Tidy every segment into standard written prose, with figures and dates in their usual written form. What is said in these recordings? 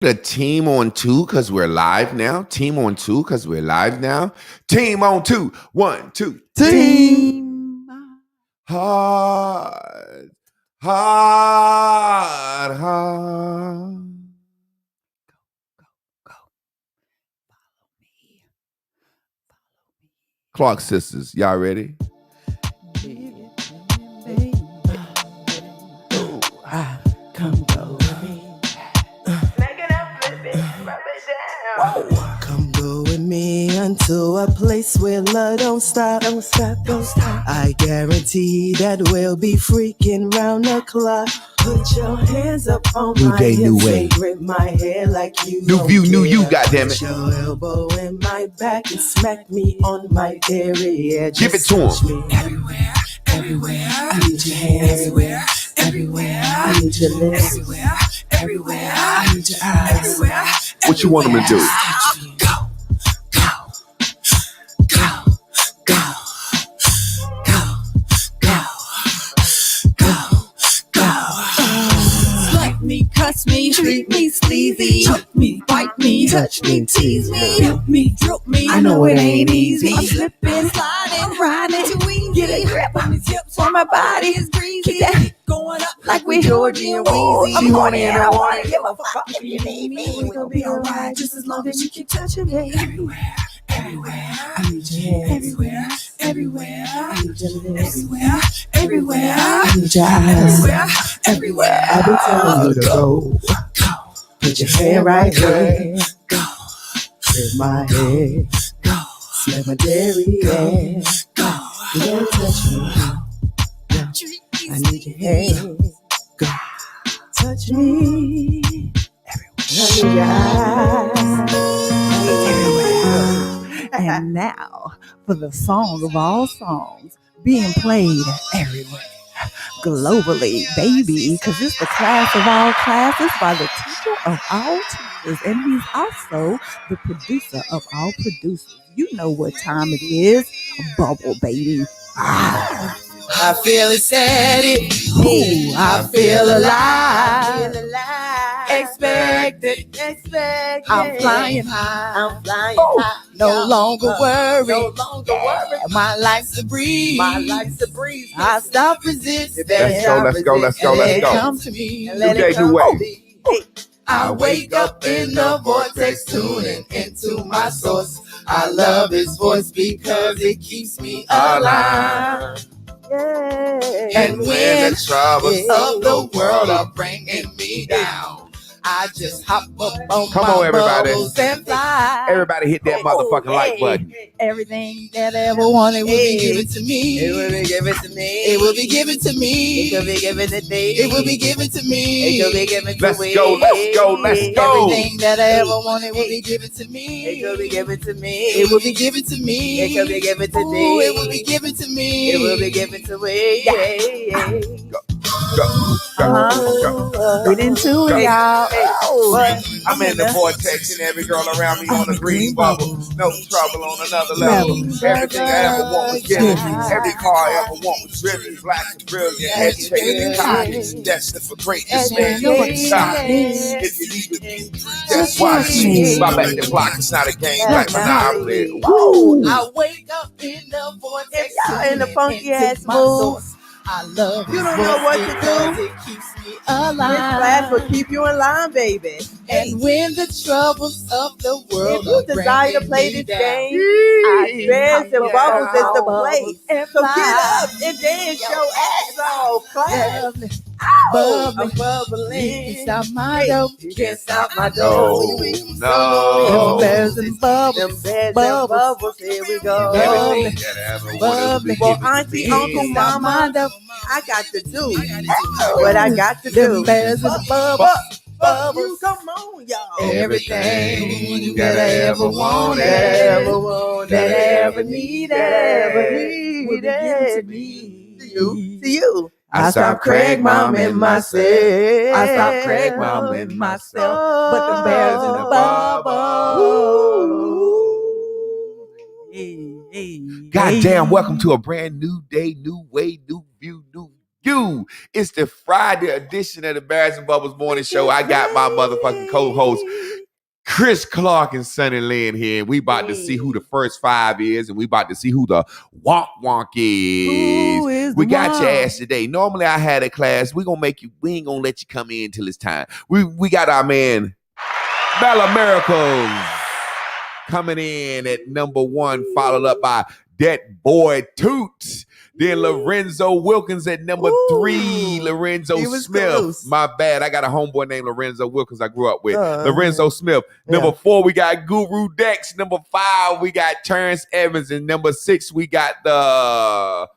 The team on two because we're live now. Team on two because we're live now. Team on two. 1, 2. Team. Hard, hard, hard. Go. Follow me. Clark sisters, y'all ready? Come go with me. Come go with me unto a place where love don't stop. Don't stop. I guarantee that we'll be freaking round the clock. Put your hands up on New my day, new hips way. and grip my hair like you New don't view, new care. you, goddammit. Put your elbow in my back and smack me on my derriere. Give it Just to touch him. me. Everywhere. I need your hands. Everywhere. I need your lips. Everywhere. I need your eyes. What you want them to do? Slut me, cuss me, treat me sleazy, choke me, bite me, touch me, tease me, help me, droop me. I know it ain't easy. I'm slipping, sliding, I'm riding too easy. Get a grip on these hips, on my body is greasy. Keep that going up like we Georgie and Weezy. She want it and I want it. Give a fuck if you need me. We gon' be alright just as long as you keep touching me. Everywhere, I need your hands. everywhere, I need your lips. everywhere, I need your eyes. everywhere. I've been telling you to go. Put your hand right here. Grip my head. Smack my derriere. You gotta touch me. I need your hands. Go. Touch me. I need your eyes. And now for the song of all songs being played everywhere, globally, baby, because it's the class of all classes by the teacher of all teachers, and he's also the producer of all producers. You know what time it is, bubble, baby. I feel ecstatic. Ooh, I feel alive. Expected. I'm flying high. I'm flying high. No longer worry. No longer worry. My life's a breeze. My life's a breeze. I stop resisting. Let's go. Let it Go. come to me. And let New it day, new come way. to me. I wake up in the vortex, tuning into my source. I love his voice because it keeps me alive. And when the troubles of the world are bringing me down, I just hop up on Come my on, everybody. bubbles and fly. Everybody hit that motherfucking like button. Everything that I ever wanted will be given to me. It will be given to me. It will be given to me. It could be given to me. It will be given to me. It could be given to Let's me. go. Everything that I ever wanted will be given to me. It could be given to me. It will be given to me. It could be given to Ooh, me. it will be given to me. It will be given to me. Go. Get into it, y'all. I'm in the vortex and every girl around me on a green bubble. No trouble on another level. Everything I ever want was given. Every car I ever want was driven. Black and brilliant, educated and cocky. Destined for greatness, man. You ain't stopping. If you need to be, just watch me. Stop at the block, it's not a game like Monopoly. Woo! I wake up in the vortex. Y'all in the funky ass my mood. source. I love You don't know what to do. It keeps me This alive. class will keep you in line, baby. And when the troubles of the world If you desire to play this game, I Bears and Bubbles is the place. So get up and dance your ass off, class. I'm bubbling. You can stop my dope. You can't stop my No, door. no. Bears and Bubbles. Them bears and bubbles, here we go. Everything that I ever wanted was Well, given auntie, to me. uncle, mama, I got to do what I got to do. Bears and Bubbles. You come on, y'all. Everything that I ever wanted. That I ever needed, will be given to me. To you. I stopped Craig Mom in myself. I stopped Craig Mom in myself. But the bears in the bubble. Goddamn, welcome to a brand new day, new way, new view, new It's the Friday edition of the Bears and Bubbles Morning Show. I got my motherfucking co-host Chris Clark and Sonny Lynn here. We about to see who the first five is, and we about to see who the wonk is. We got your ass today. Normally I had a class. We ain't gonna let you come in till it's time. We got our man Bella Miracles coming in at number 1, followed up by that boy Toots. Then Lorenzo Wilkins at number 3. Lorenzo Smith. Close. My bad. I got a homeboy named Lorenzo Wilkins I grew up with. Lorenzo Smith. Number 4, we got Guru Dex. Number 5, we got Terrence Evans. And number 6, we got the...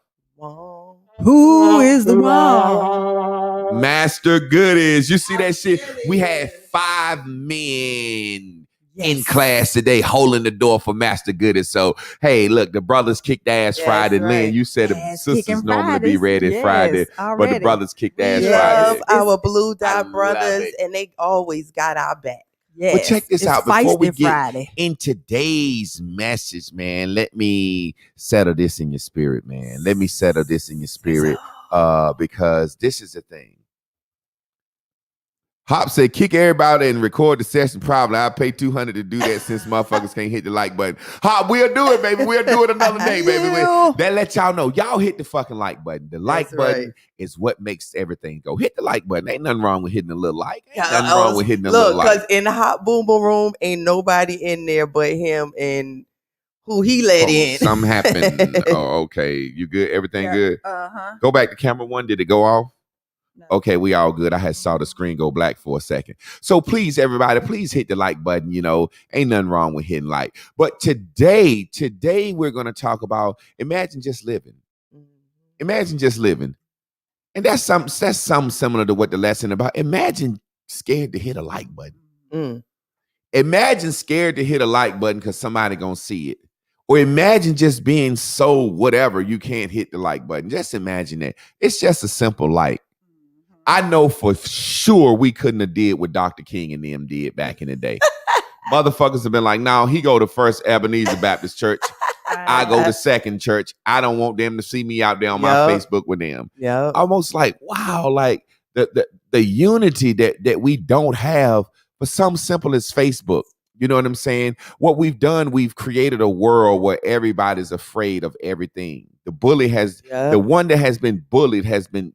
Who is the one? Master Goodies. You see that shit? We had 5 men in class today holding the door for Master Goodies. So, hey, look, the brothers kicked ass Friday. right. Lynn, you said the sisters normally be ready Friday, but the already. brothers kicked ass Love Friday. our Blue I Dot love brothers, it. and they always got our back. Yes. Well, check this It's out before we Feisty get Friday. in today's message, man. Let me settle this in your spirit, man. Let me settle this in your spirit, because this is the thing. Hop said, kick everybody and record the session. Probably I'll pay $200 to do that since motherfuckers can't hit the like button. Hop, we'll do it, baby. We'll do it another day, baby. That let y'all know. Y'all hit the fucking like button. The like button is what makes everything go. Hit the like button. Ain't nothing wrong with hitting a little like. Ain't nothing wrong with hitting a little like. Because in the Hot Boom Boom Room, ain't nobody in there but him and who he let in. Something happened. Oh, okay. You good? Everything good? Uh-huh. Go back to camera 1. Did it go off? No. Okay, we all good. I had saw the screen go black for a second. So please, everybody, please hit the like button. Ain't nothing wrong with hitting like. But today we're going to talk about imagine just living. Imagine just living. And that's something similar to what the lesson about. Imagine scared to hit a like button. Imagine scared to hit a like button because somebody going to see it. Or imagine just being so whatever you can't hit the like button. Just imagine that. It's just a simple like. I know for sure we couldn't have did what Dr. King and them did back in the day. Motherfuckers have been like, no, he go to First Ebenezer Baptist Church. I go to Second Church. I don't want them to see me out there on my Facebook with them. Yeah. Almost like, wow, like the unity that we don't have for something simple as Facebook. You know what I'm saying? What we've done, we've created a world where everybody's afraid of everything. The bully the one that has been bullied has become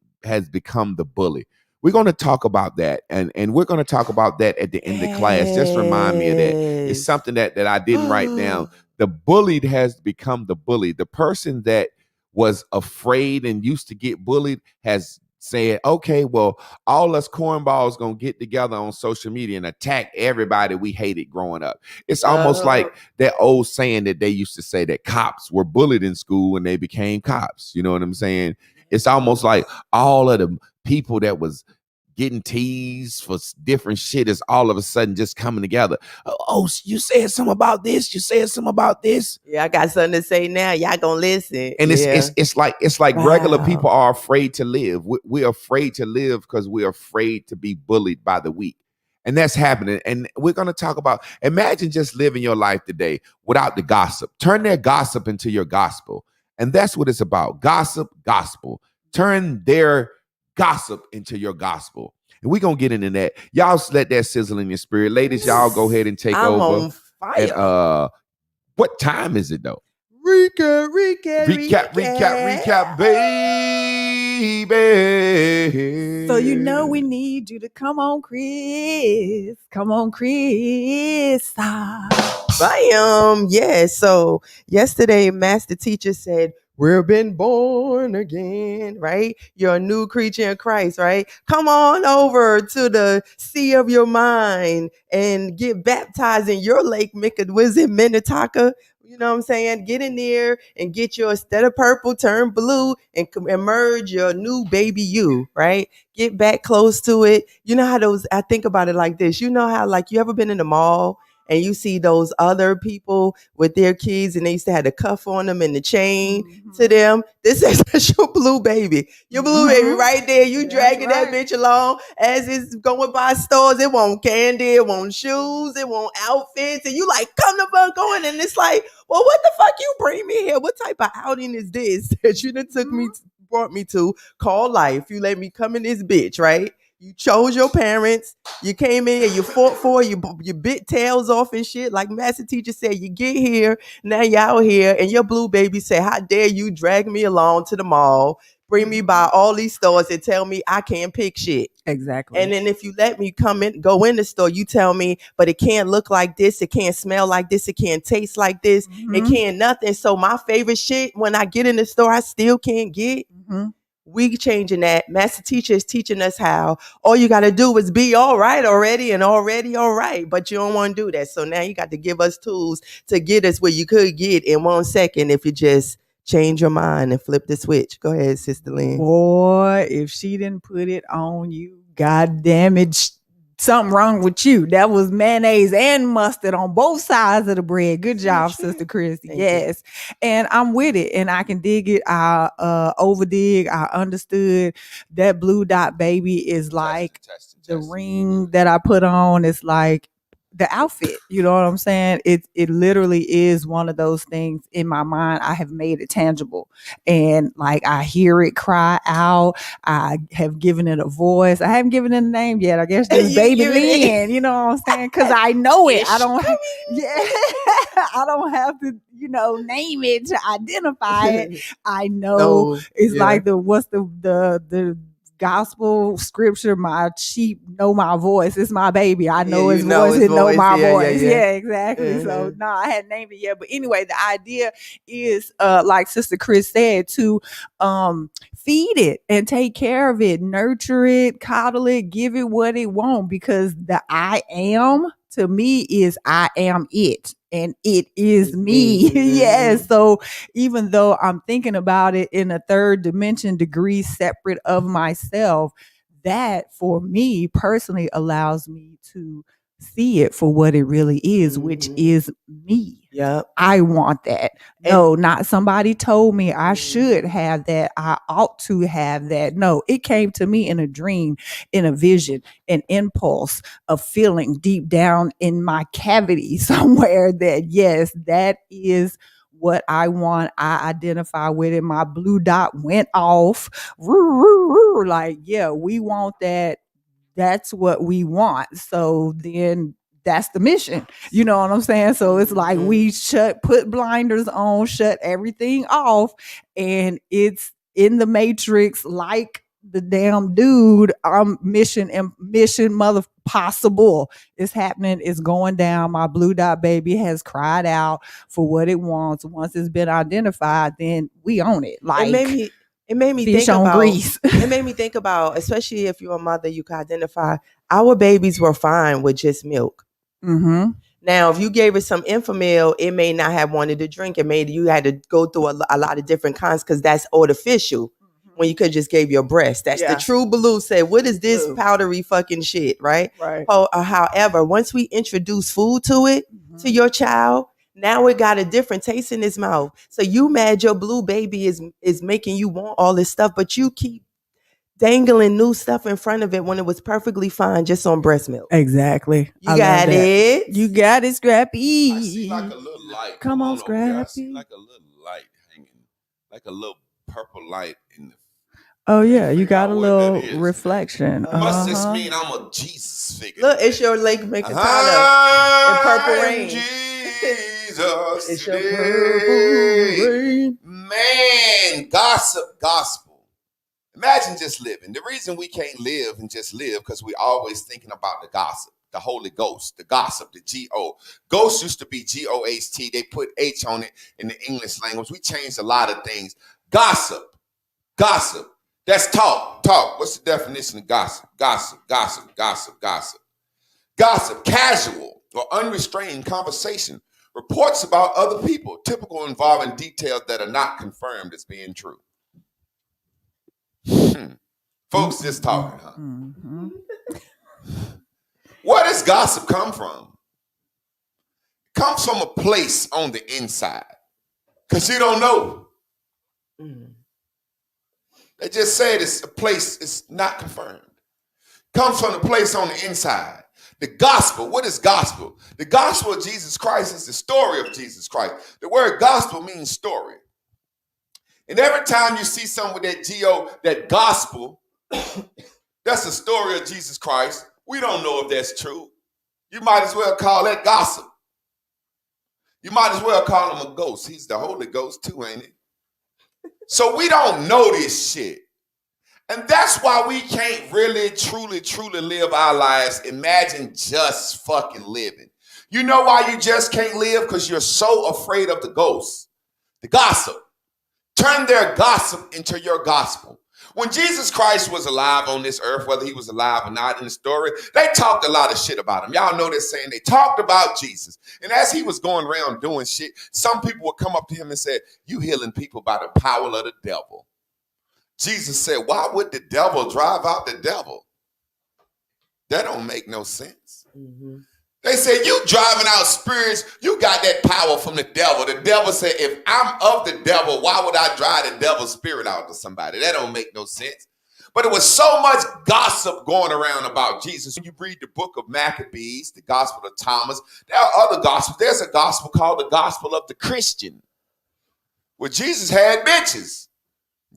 the bully. We're going to talk about that, and we're going to talk about that at the end of class. Just remind me of that. It's something that I didn't write down. The bullied has become the bully. The person that was afraid and used to get bullied has said, okay, well, all us cornballs going to get together on social media and attack everybody we hated growing up. It's almost like that old saying that they used to say that cops were bullied in school and they became cops. You know what I'm saying? It's almost like all of the people that was getting teased for different shit is all of a sudden just coming together. Oh, you said something about this. You said something about this. Yeah, I got something to say now. Y'all gonna listen. And it's like regular people are afraid to live. We're afraid to live because we're afraid to be bullied by the weak. And that's happening. And we're going to talk about, imagine just living your life today without the gossip. Turn their gossip into your gospel. And that's what it's about. Gossip, gospel. Turn their gossip into your gospel. And we're going to get into that. Y'all let that sizzle in your spirit. Ladies, y'all go ahead and take over. On fire. And what time is it though? Recap, baby. So we need you to come on, Chris. Come on, Chris. Bam. Yeah. So yesterday, Master Teacher said, we've been born again, right? You're a new creature in Christ, right? Come on over to the sea of your mind and get baptized in your lake, Minnetonka. You know what I'm saying? Get in there and get your, instead of purple, turn blue and emerge your new baby you, right? Get back close to it. You know how I think about it like this. You know how, like, you ever been in the mall and you see those other people with their kids and they used to have the cuff on them and the chain to them? This is your blue baby. Your blue baby right there. You dragging that bitch along as it's going by stores. It want candy, it want shoes, it want outfits. And you like, come the fuck on. And it's like, well, what the fuck you bring me here? What type of outing is this that you done took me brought me to called life. You let me come in this bitch, right? You chose your parents. You came in and you fought for you bit tails off and shit. Like master teacher said, you get here, now you out here, and your blue baby say, how dare you drag me along to the mall, bring me by all these stores and tell me I can't pick shit. Exactly. And then if you let me go in the store, you tell me, but it can't look like this, it can't smell like this, it can't taste like this, it can't nothing. So my favorite shit, when I get in the store, I still can't get. We changing that. Master teacher is teaching us how all you got to do is be all right already and already all right. But you don't want to do that. So now you got to give us tools to get us where you could get in 1 second if you just change your mind and flip the switch. Go ahead, Sister Lynn. Boy, if she didn't put it on you, God damn it, something wrong with you. That was mayonnaise and mustard on both sides of the bread. Good job, Sister Christy. Yes. And I'm with it and I can dig it. I overdig. I understood that blue dot baby is like the ring that I put on. It's like the outfit. You know what I'm saying? It literally is one of those things in my mind. I have made it tangible. And like I hear it cry out. I have given it a voice. I haven't given it a name yet. I guess just Baby Lynn. You know what I'm saying? Because I know it. I don't I don't have to, name it to identify it. I know it's like the gospel scripture, my sheep know my voice. It's my baby. I know his voice. It know my voice. Yeah, exactly. So no, I hadn't named it yet. But anyway, the idea is like Sister Chris said, to feed it and take care of it, nurture it, coddle it, give it what it wants, because the I am to me is I am it. And it is me. Yes. So even though I'm thinking about it in a third dimension degree separate of myself, that for me personally allows me to see it for what it really is, which is me. Yeah. I want that. No, not somebody told me I should have that. I ought to have that. No, it came to me in a dream, in a vision, an impulse, a feeling deep down in my cavity somewhere that, yes, that is what I want. I identify with it. My blue dot went off. Like, yeah, we want that. That's what we want. So then that's the mission. You know what I'm saying? So it's like we put blinders on, shut everything off, and it's in the matrix like the damn dude. Mission mother possible. It's happening. It's going down. My blue dot baby has cried out for what it wants. Once it's been identified, then we own it. Like it made me fish think on about grease. It made me think about, especially if you're a mother, you can identify our babies were fine with just milk. Now, if you gave it some Enfamil, it may not have wanted to drink. It made you had to go through a lot of different kinds because that's artificial. When you could just give your breast. That's the true blue said, what is this powdery fucking shit, right? However, once we introduce food to it, to your child, now it got a different taste in his mouth. So you mad your blue baby is making you want all this stuff, but you keep dangling new stuff in front of it when it was perfectly fine just on breast milk. Exactly. You got it. You got it, Scrappy. I see like a little light. Come on, Scrappy. I see like a little light hanging, like a little purple light in the. Oh yeah, you got a little reflection. Must this mean I'm a Jesus figure? Look, it's your Lake Mikatana in Purple Rain. Jesus, it's your Purple Rain. Man, gospel. Imagine just living. The reason we can't live and just live because we're always thinking about the gossip, the Holy Ghost, the gossip, the G-O. Ghost used to be G-O-H-T. They put H on it in the English language. We changed a lot of things. Gossip. That's talk. What's the definition of gossip? Gossip. Casual or unrestrained conversation. Reports about other people, typical involving details that are not confirmed as being true. Folks just talking, huh? Where does gossip come from? It comes from a place on the inside. Because you don't know. They just said it's a place, it's not confirmed. Comes from a place on the inside. The gospel, what is gospel? The gospel of Jesus Christ is the story of Jesus Christ. The word gospel means story. And every time you see something with that that gospel, that's a story of Jesus Christ. We don't know if that's true. You might as well call that gossip. You might as well call him a ghost. He's the Holy Ghost too, ain't it? So we don't know this shit. And that's why we can't really, truly live our lives. Imagine just fucking living. You know why you just can't live? Because you're so afraid of the ghosts, the gossip. Turn their gossip into your gospel. When Jesus Christ was alive on this earth, whether he was alive or not in the story, they talked a lot of shit about him. Y'all know this saying, they talked about Jesus. And as he was going around doing shit, some people would come up to him and say, you healing people by the power of the devil. Jesus said, why would the devil drive out the devil? That don't make no sense. Mm-hmm. They said, you driving out spirits, you got that power from the devil. The devil said, if I'm of the devil, why would I drive the devil's spirit out to somebody? That don't make no sense. But it was so much gossip going around about Jesus. When you read the book of Maccabees, the Gospel of Thomas, there are other gospels. There's a gospel called the Gospel of the Christian, where Jesus had bitches.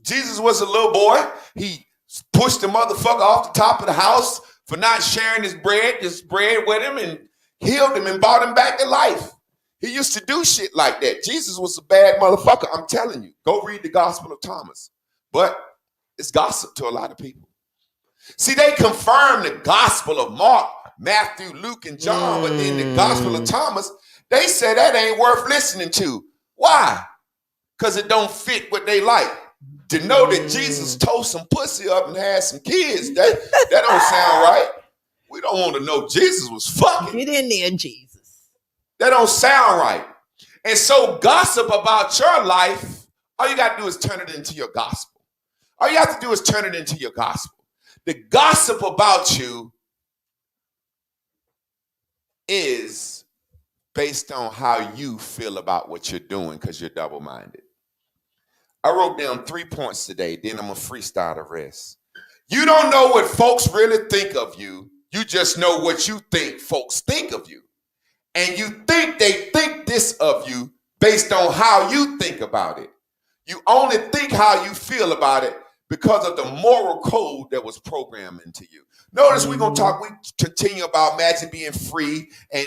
Jesus was a little boy. He pushed the motherfucker off the top of the house for not sharing his bread with him, and healed him and brought him back to life. He used to do shit like that. Jesus was a bad motherfucker, I'm telling you. Go read the Gospel of Thomas. But it's gossip to a lot of people. See, they confirm the Gospel of Mark, Matthew, Luke, and John, but in the Gospel of Thomas, they say that ain't worth listening to. Why? Because it don't fit what they like. To know that Jesus tore some pussy up and had some kids, that don't sound right. We don't want to know Jesus was fucking. Get in there, Jesus. That don't sound right. And so gossip about your life, all you got to do is turn it into your gospel. All you have to do is turn it into your gospel. The gossip about you is based on how you feel about what you're doing because you're double-minded. I wrote down 3 points today, then I'm going to freestyle the rest. You don't know what folks really think of you. You just know what you think folks think of you. And you think they think this of you based on how you think about it. You only think how you feel about it because of the moral code that was programmed into you. Notice we continue about imagine being free, and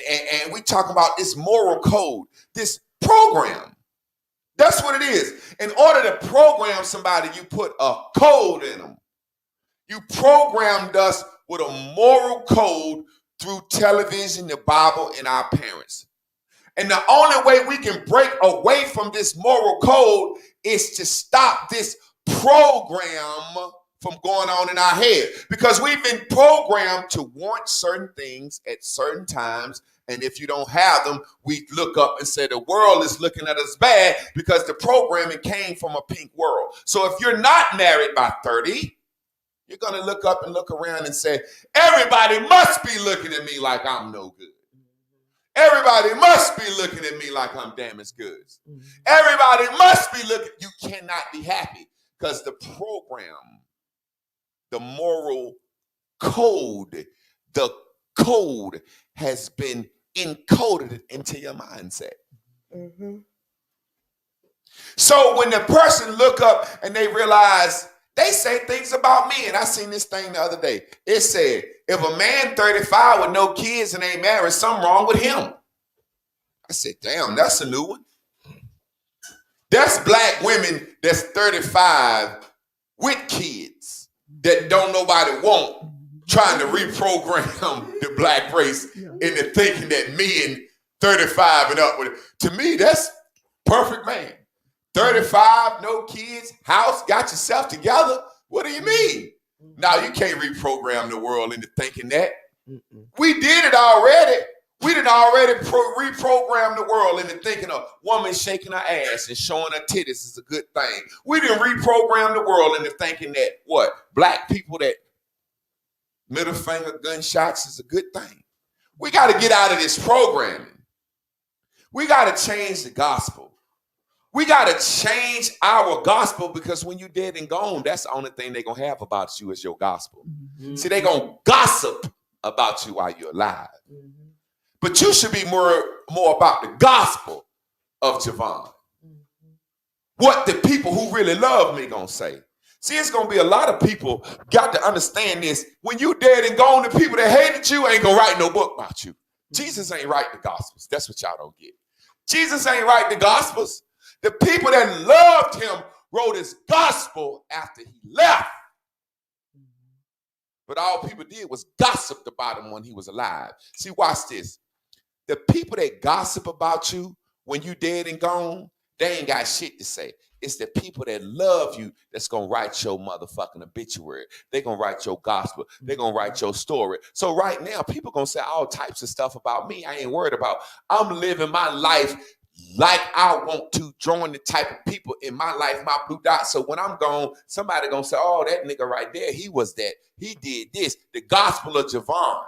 we talk about this moral code, this program. That's what it is. In order to program somebody, you put a code in them. You programmed us with a moral code through television, the Bible, and our parents. And the only way we can break away from this moral code is to stop this program from going on in our head. Because we've been programmed to want certain things at certain times. And if you don't have them, we look up and say the world is looking at us bad because the programming came from a pink world. So if you're not married by 30, you're going to look up and look around and say, everybody must be looking at me like I'm no good. Everybody must be looking at me like I'm damaged goods. Everybody must be looking. You cannot be happy because the program, the moral code, the code has been encoded into your mindset. Mm-hmm. So when the person look up and they realize, they say things about me, and I seen this thing the other day. It said, if a man 35 with no kids and ain't married, something wrong with him. I said, damn, that's a new one. That's black women that's 35 with kids that don't nobody want, trying to reprogram the black race into thinking that men 35 and up with it. To me, that's perfect man. 35, no kids, house, got yourself together. What do you mean? Now you can't reprogram the world into thinking that. We did it already. We did already reprogram the world into thinking a woman shaking her ass and showing her titties is a good thing. We didn't reprogram the world into thinking that what? Black people that middle finger gunshots is a good thing. We got to get out of this programming. We got to change the gospel. We got to change our gospel because when you're dead and gone, that's the only thing they're going to have about you is your gospel. Mm-hmm. See, they're going to gossip about you while you're alive. Mm-hmm. But you should be more about the gospel of Javon. Mm-hmm. what the people who really love me gonna say. See, it's gonna be a lot of people got to understand this. When you dead and gone, the people that hated you ain't gonna write no book about you. Jesus ain't write the Gospels. That's what y'all don't get. Jesus ain't write the Gospels. The people that loved him wrote his gospel after he left. But all people did was gossip about him when he was alive. See, watch this. The people that gossip about you when you dead and gone, they ain't got shit to say. It's the people that love you that's going to write your motherfucking obituary. They're going to write your gospel. They're going to write your story. So right now, people going to say all types of stuff about me I ain't worried about. I'm living my life like I want to, drawing the type of people in my life, my blue dot. So when I'm gone, somebody going to say, oh, that nigga right there, he was that. He did this. The gospel of Javon.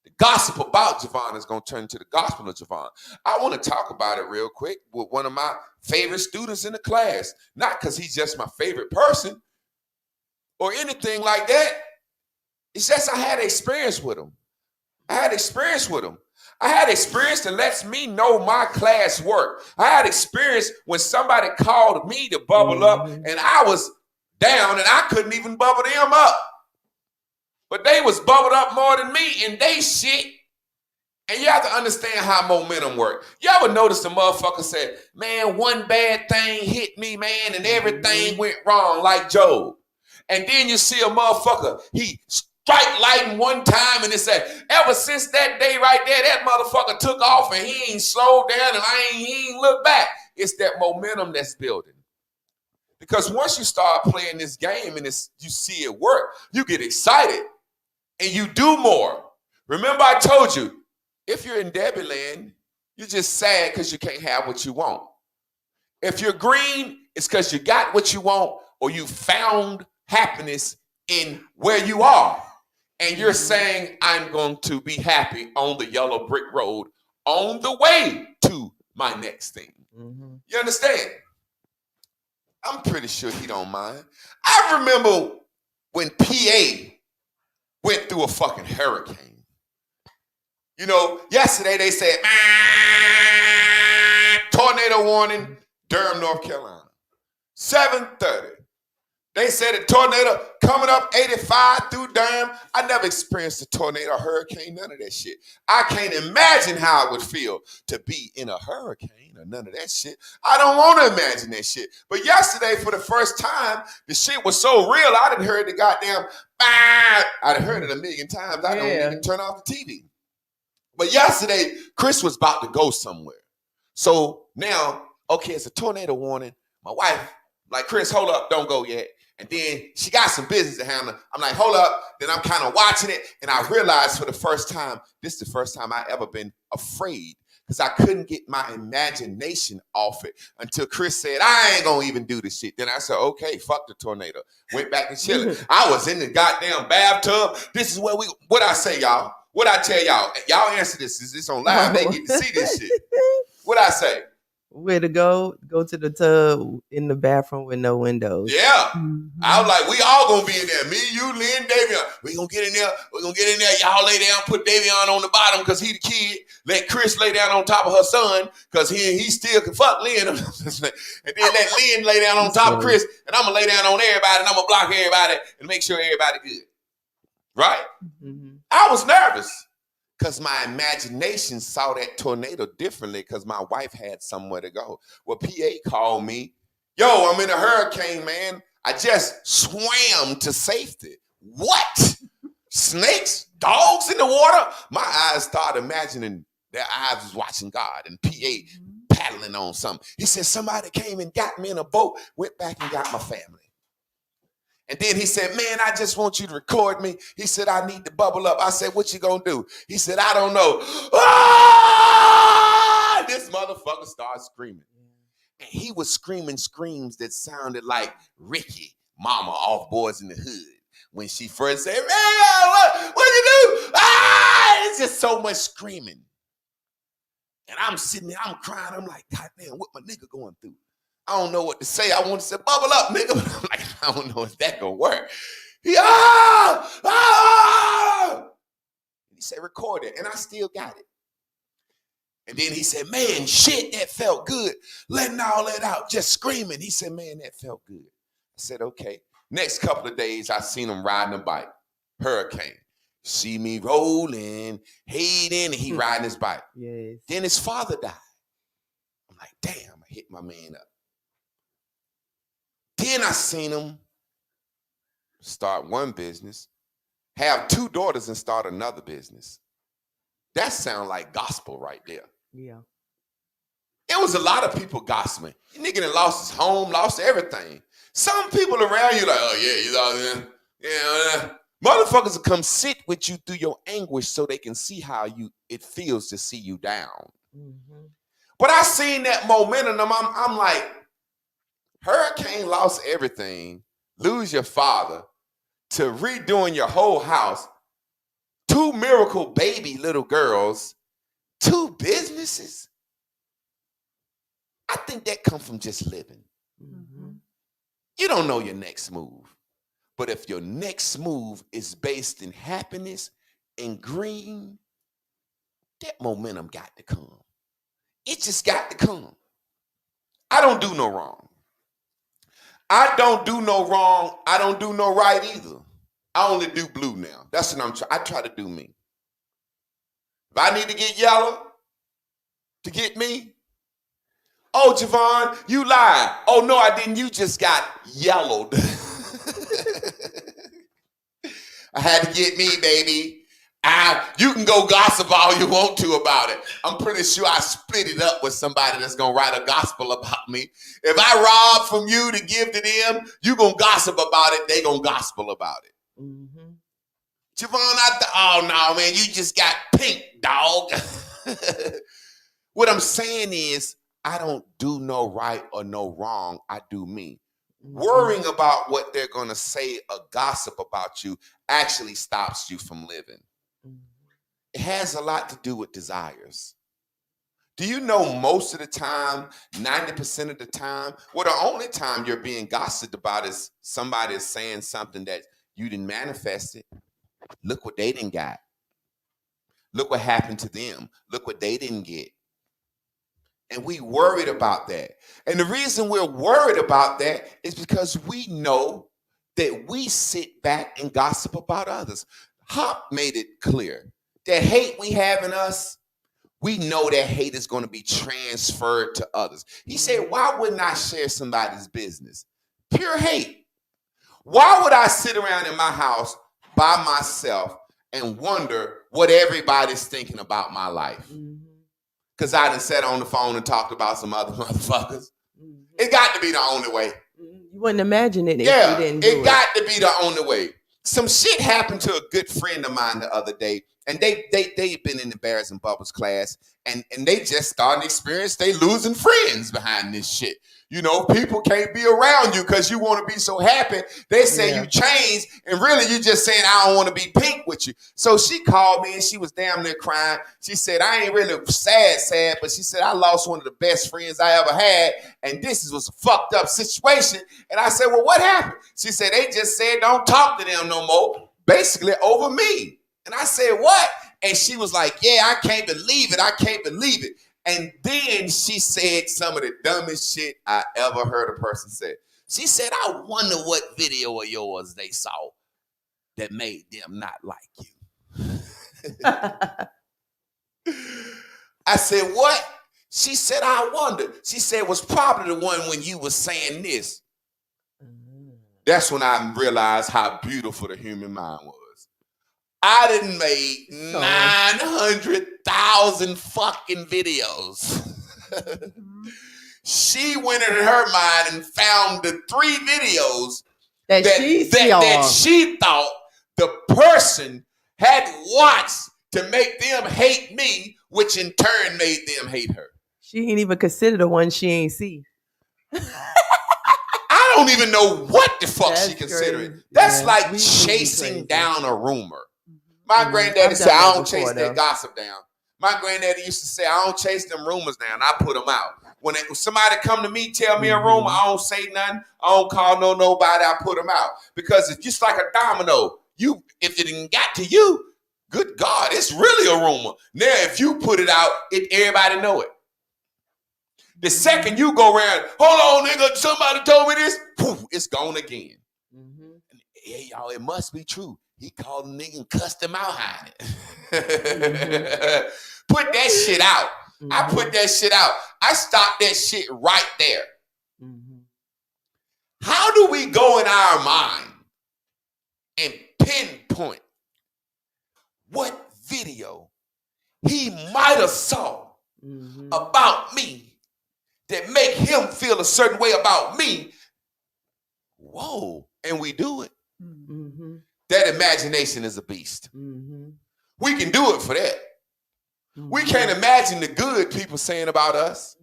The gossip about Javon is going to turn to the gospel of Javon. I want to talk about it real quick with one of my favorite students in the class. Not because he's just my favorite person or anything like that. It's just I had experience with him. I had experience that lets me know my class work. I had experience when somebody called me to bubble up and I was down and I couldn't even bubble them up. But they was bubbled up more than me and they shit. And you have to understand how momentum works. You ever notice the motherfucker said, man, one bad thing hit me, man, and everything went wrong like Job. And then you see a motherfucker, he strike lightning one time and it said, ever since that day right there, that motherfucker took off and he ain't slowed down and he ain't looked back. It's that momentum that's building. Because once you start playing this game and you see it work, you get excited. And you do more. Remember I told you, if you're in Debbie land, you're just sad because you can't have what you want. If you're green, it's because you got what you want or you found happiness in where you are. And you're saying, I'm going to be happy on the yellow brick road on the way to my next thing. Mm-hmm. You understand? I'm pretty sure he don't mind. I remember when PA went through a fucking hurricane. You know, yesterday they said, tornado warning, Durham, North Carolina. 7:30. They said a tornado coming up 85 through Durham. I never experienced a tornado, a hurricane, none of that shit. I can't imagine how it would feel to be in a hurricane or none of that shit. I don't want to imagine that shit. But yesterday, for the first time, the shit was so real, I didn't hear the goddamn, I'd heard it a million times. I don't even turn off the TV. But yesterday, Chris was about to go somewhere. So now, okay, it's a tornado warning. My wife, like, Chris, hold up, don't go yet. And then she got some business to handle. I'm like, hold up. Then I'm kind of watching it. And I realized for the first time, this is the first time I ever been afraid because I couldn't get my imagination off it until Chris said, I ain't going to even do this shit. Then I said, okay, fuck the tornado. Went back to chilling. I was in the goddamn bathtub. This is where what I say, y'all? What I tell y'all? Y'all answer this. Is this on live? They get to see this shit. What I say? Where to go to the tub in the bathroom with no windows. Yeah. I was like, we all gonna be in there. Me, you, Lynn, Davion. We gonna get in there. We're gonna get in there. Y'all lay down, put Davion on the bottom because he the kid. Let Chris lay down on top of her son because he still can fuck Lynn. And then let Lynn lay down on top of Chris. And I'm gonna lay down on everybody and I'm gonna block everybody and make sure everybody good. Right? Mm-hmm. I was nervous. Because my imagination saw that tornado differently because my wife had somewhere to go. Well, PA called me. Yo, I'm in a hurricane, man. I just swam to safety. What? Snakes? Dogs in the water? My eyes started imagining their eyes was watching God and PA paddling on something. He said, somebody came and got me in a boat, went back and got my family. And then he said, man, I just want you to record me. He said, I need to bubble up. I said, what you gonna do? He said, I don't know. Ah! This motherfucker started screaming. And he was screaming screams that sounded like Ricky, Mama off Boys in the Hood. When she first said, man, what you do? Ah! It's just so much screaming. And I'm sitting there, I'm crying. I'm like, God damn, what my nigga going through? I don't know what to say. I want to say, bubble up, nigga. But I'm like, I don't know if that gonna work. He said, record it. And I still got it. And then he said, man, shit, that felt good. Letting all that out, just screaming. He said, man, that felt good. I said, okay. Next couple of days, I seen him riding a bike. Hurricane. See me rolling, hating, and he riding his bike. Yes. Then his father died. I'm like, damn, I hit my man up. Then I seen him start one business, have 2 daughters and start another business. That sound like gospel right there. Yeah. It was a lot of people gossiping. Nigga done lost his home, lost everything. Some people around you like, oh yeah, you know, yeah. Motherfuckers will come sit with you through your anguish so they can see how it feels to see you down. Mm-hmm. But I seen that momentum. I'm like, Hurricane lost everything, lose your father, to redoing your whole house, 2 miracle baby little girls, 2 businesses. I think that comes from just living. Mm-hmm. You don't know your next move. But if your next move is based in happiness and green, that momentum got to come. It just got to come. I don't do no wrong. I don't do no wrong. I don't do no right either. I only do blue now. That's what I try to do me. If I need to get yellow to get me, oh, Javon, you lied. Oh, no, I didn't. You just got yellowed. I had to get me, baby. You can go gossip all you want to about it. I'm pretty sure I split it up with somebody that's going to write a gospel about me. If I rob from you to give to them, you going to gossip about it. They going to gospel about it. Mm-hmm. Javon, oh, no, man, you just got pink, dog. What I'm saying is, I don't do no right or no wrong. I do me. Mm-hmm. Worrying about what they're going to say or gossip about you actually stops you from living. Mm-hmm. It has a lot to do with desires. Do you know most of the time, 90% of the time, well, the only time you're being gossiped about is somebody is saying something that you didn't manifest it. Look what they didn't got. Look what happened to them. Look what they didn't get. And we worried about that. And the reason we're worried about that is because we know that we sit back and gossip about others. Hop made it clear. That hate we have in us, we know that hate is going to be transferred to others. He said, why wouldn't I share somebody's business? Pure hate. Why would I sit around in my house by myself and wonder what everybody's thinking about my life? Because I done sat on the phone and talked about some other motherfuckers. It got to be the only way. You wouldn't imagine it if you didn't do it. It got to be the only way. Some shit happened to a good friend of mine the other day, and they've been in the Bears and Bubbles class, and they just started to experience they losing friends behind this shit. You know, people can't be around you because you want to be so happy. They say you changed, and really you just saying, I don't want to be pink with you. So she called me, and she was damn near crying. She said, I ain't really sad, but she said, I lost one of the best friends I ever had, and this was a fucked up situation. And I said, well, what happened? She said, they just said, don't talk to them no more, basically over me. And I said, what? And she was like, yeah, I can't believe it. And then she said some of the dumbest shit I ever heard a person say. She said, I wonder what video of yours they saw that made them not like you. I said, what? She said, I wonder. She said, it was probably the one when you were saying this. That's when I realized how beautiful the human mind was. I done made 900,000 fucking videos. She went in her mind and found the 3 videos that she thought the person had watched to make them hate me, which in turn made them hate her. She ain't even consider the one she ain't see. I don't even know what the fuck she considered. That's like chasing down a rumor. My granddaddy said, I don't chase that gossip down. My granddaddy used to say, I don't chase them rumors down. I put them out. When somebody come to me, tell me a rumor, I don't say nothing. I don't call nobody. I put them out. Because it's just like a domino. If it didn't got to you, Good God, it's really a rumor. Now, if you put it out, everybody know it. The second you go around, hold on, nigga, somebody told me this, poof, it's gone again. Mm-hmm. Hey, y'all, it must be true. He called a nigga and cussed him out hiding. Put that shit out. I put that shit out. I stopped that shit right there. Mm-hmm. How do we go in our mind and pinpoint what video he might have saw about me that make him feel a certain way about me? Whoa, and we do it. Mm-hmm. That imagination is a beast. Mm-hmm. We can do it for that. Mm-hmm. We can't imagine the good people saying about us.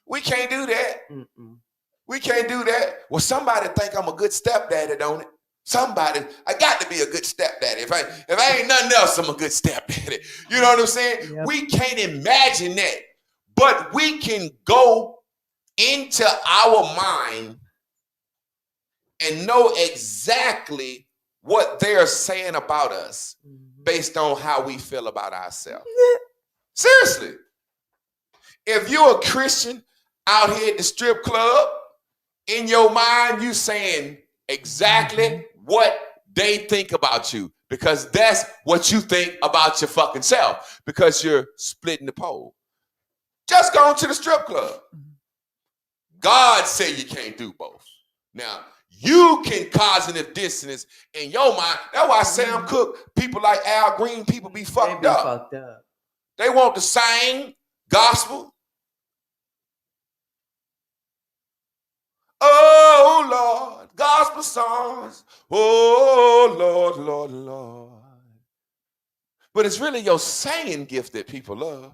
We can't do that. Mm-mm. We can't do that. Well, somebody think I'm a good stepdaddy, don't it? Somebody, I got to be a good stepdaddy. If I ain't nothing else, I'm a good stepdaddy. You know what I'm saying? Yep. We can't imagine that. But we can go into our mind and know exactly what they're saying about us based on how we feel about ourselves. Seriously. If you're a Christian out here at the strip club, in your mind, you saying exactly what they think about you, because that's what you think about your fucking self, because you're splitting the pole. Just go to the strip club. God said you can't do both. Now, you can cognitive dissonance in your mind. That's why Sam Cooke, people like Al Green, people be fucked up. They want to sing gospel. Oh, Lord, gospel songs. Oh, Lord, Lord, Lord. But it's really your singing gift that people love.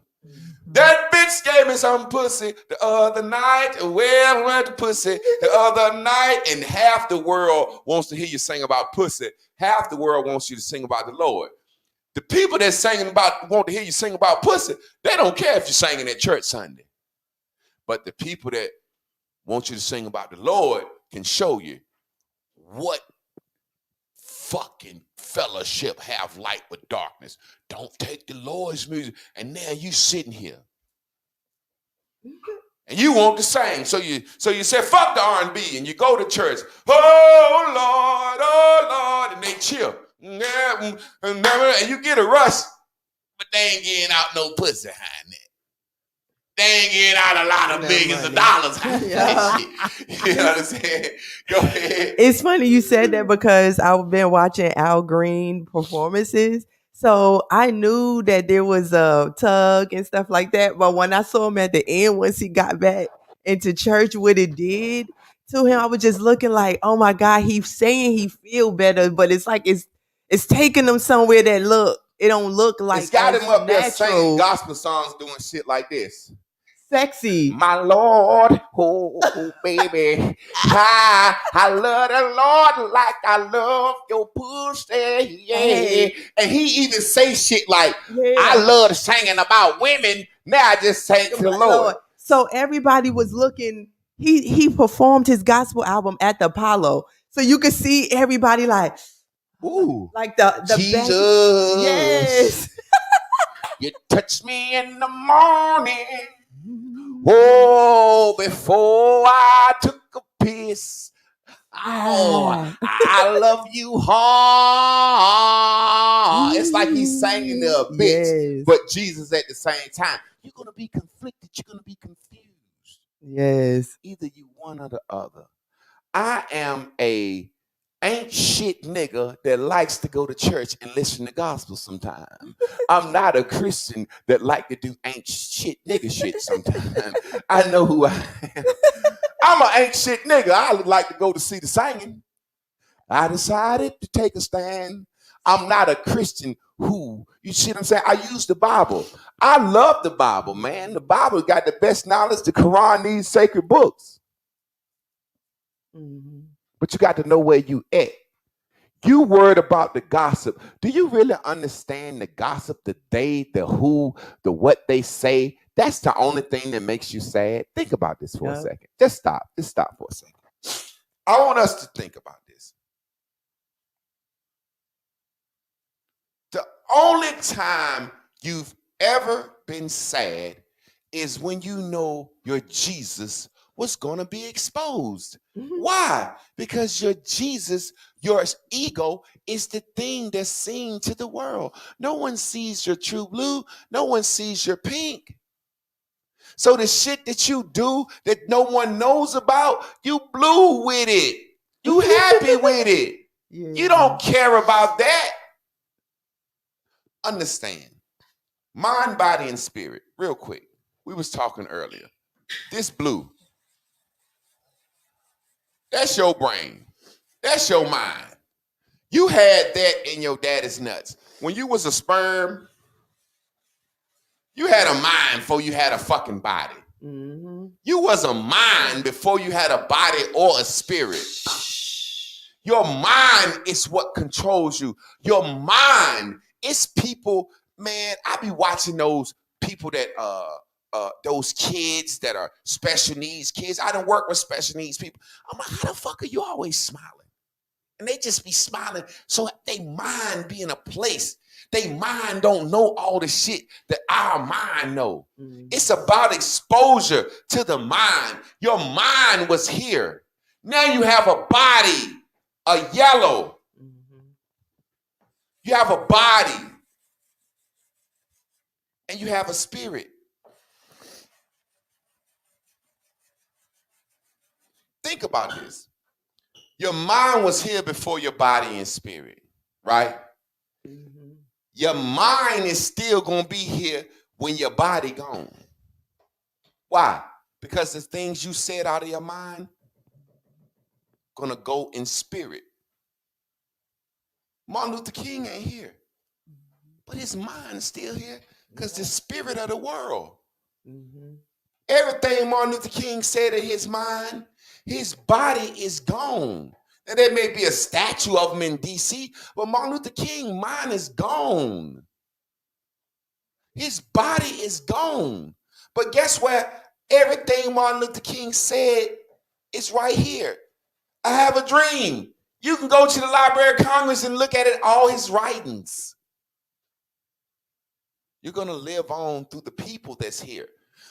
That bitch gave me some pussy the other night. Well, I went to pussy the other night. And half the world wants to hear you sing about pussy. Half the world wants you to sing about the Lord. The people that want to hear you sing about pussy, they don't care if you're singing at church Sunday. But the people that want you to sing about the Lord can show you what fucking fellowship have light with darkness. Don't take the Lord's music. And now you sitting here. And you want to sing. So you say, fuck the R&B, and you go to church. Oh, Lord, and they chill. And you get a rush, but they ain't getting out no pussy behind that. They ain't getting out a lot of millions of dollars. Yeah. You know what I'm saying? Go ahead. It's funny you said that, because I've been watching Al Green performances. So I knew that there was a tug and stuff like that. But when I saw him at the end, once he got back into church, what it did to him, I was just looking like, oh my God, he's saying he feel better, but it's like it's taking him somewhere that it don't look like it's got him up there singing natural, gospel songs, doing shit like this. sexy. My Lord, oh baby, I love the Lord like I love your pussy, yeah. Hey. And he even say shit like, Yeah. I love singing about women. Now I just sing to the Lord. So everybody was looking. He performed his gospel album at the Apollo, so you could see everybody like, ooh, like the Jesus, band. Yes. You touch me in the morning. Oh, before I took a piss. Oh, I love you hard. It's like he's singing to a bitch, Yes. but Jesus at the same time. You're going to be conflicted. You're going to be confused. Yes. Either you one or the other. I am a ain't shit nigga that likes to go to church and listen to gospel sometimes. I'm not a Christian that like to do ain't shit nigga shit sometimes. I know who I am. I'm an ain't shit nigga. I would like to go to see the singing. I decided to take a stand. I'm not a Christian who, you see what I'm saying? I use the Bible. I love the Bible, man. The Bible got the best knowledge. The Quran, these sacred books. Mm-hmm. But you got to know where you at. You worried about the gossip. Do you really understand the gossip, the they, the who, the what they say? That's the only thing that makes you sad. Think about this for a second. Just stop. Just stop for a second. I want us to think about this. only time you've ever been sad is when you know your Jesus was going to be exposed. Why? Because your Jesus, your ego, is the thing that's seen to the world. No one sees your true blue. No one sees your pink. So the shit that you do that no one knows about, you blue with it. You happy with it. Yeah. You don't care about that. Understand. Mind, body, and spirit. Real quick. We was talking earlier. This blue. That's your brain. That's your mind. You had that in your daddy's nuts. When you was a sperm, you had a mind before you had a fucking body. Mm-hmm. You was a mind before you had a body or a spirit. Your mind is what controls you. Your mind is people, man, I be watching those people that, those kids that are special needs kids. I don't work with special needs people. I'm like, how the fuck are you always smiling? And they just be smiling. So they mind be in a place. They mind don't know all the shit that our mind know. Mm-hmm. It's about exposure to the mind. Your mind was here. Now you have a body, a yellow. Mm-hmm. You have a body. And you have a spirit. Think about this. Your mind was here before your body and spirit, right? Mm-hmm. Your mind is still going to be here when your body gone. Why? Because the things you said out of your mind going to go in spirit. Martin Luther King ain't here, but his mind is still here because the spirit of the world. Mm-hmm. Everything Martin Luther King said in his mind, his body is gone. Now, there may be a statue of him in D.C., but Martin Luther King's mind is gone. His body is gone. But guess what? Everything Martin Luther King said is right here. I have a dream. You can go to the Library of Congress and look at it, all his writings. You're going to live on through the people that's here.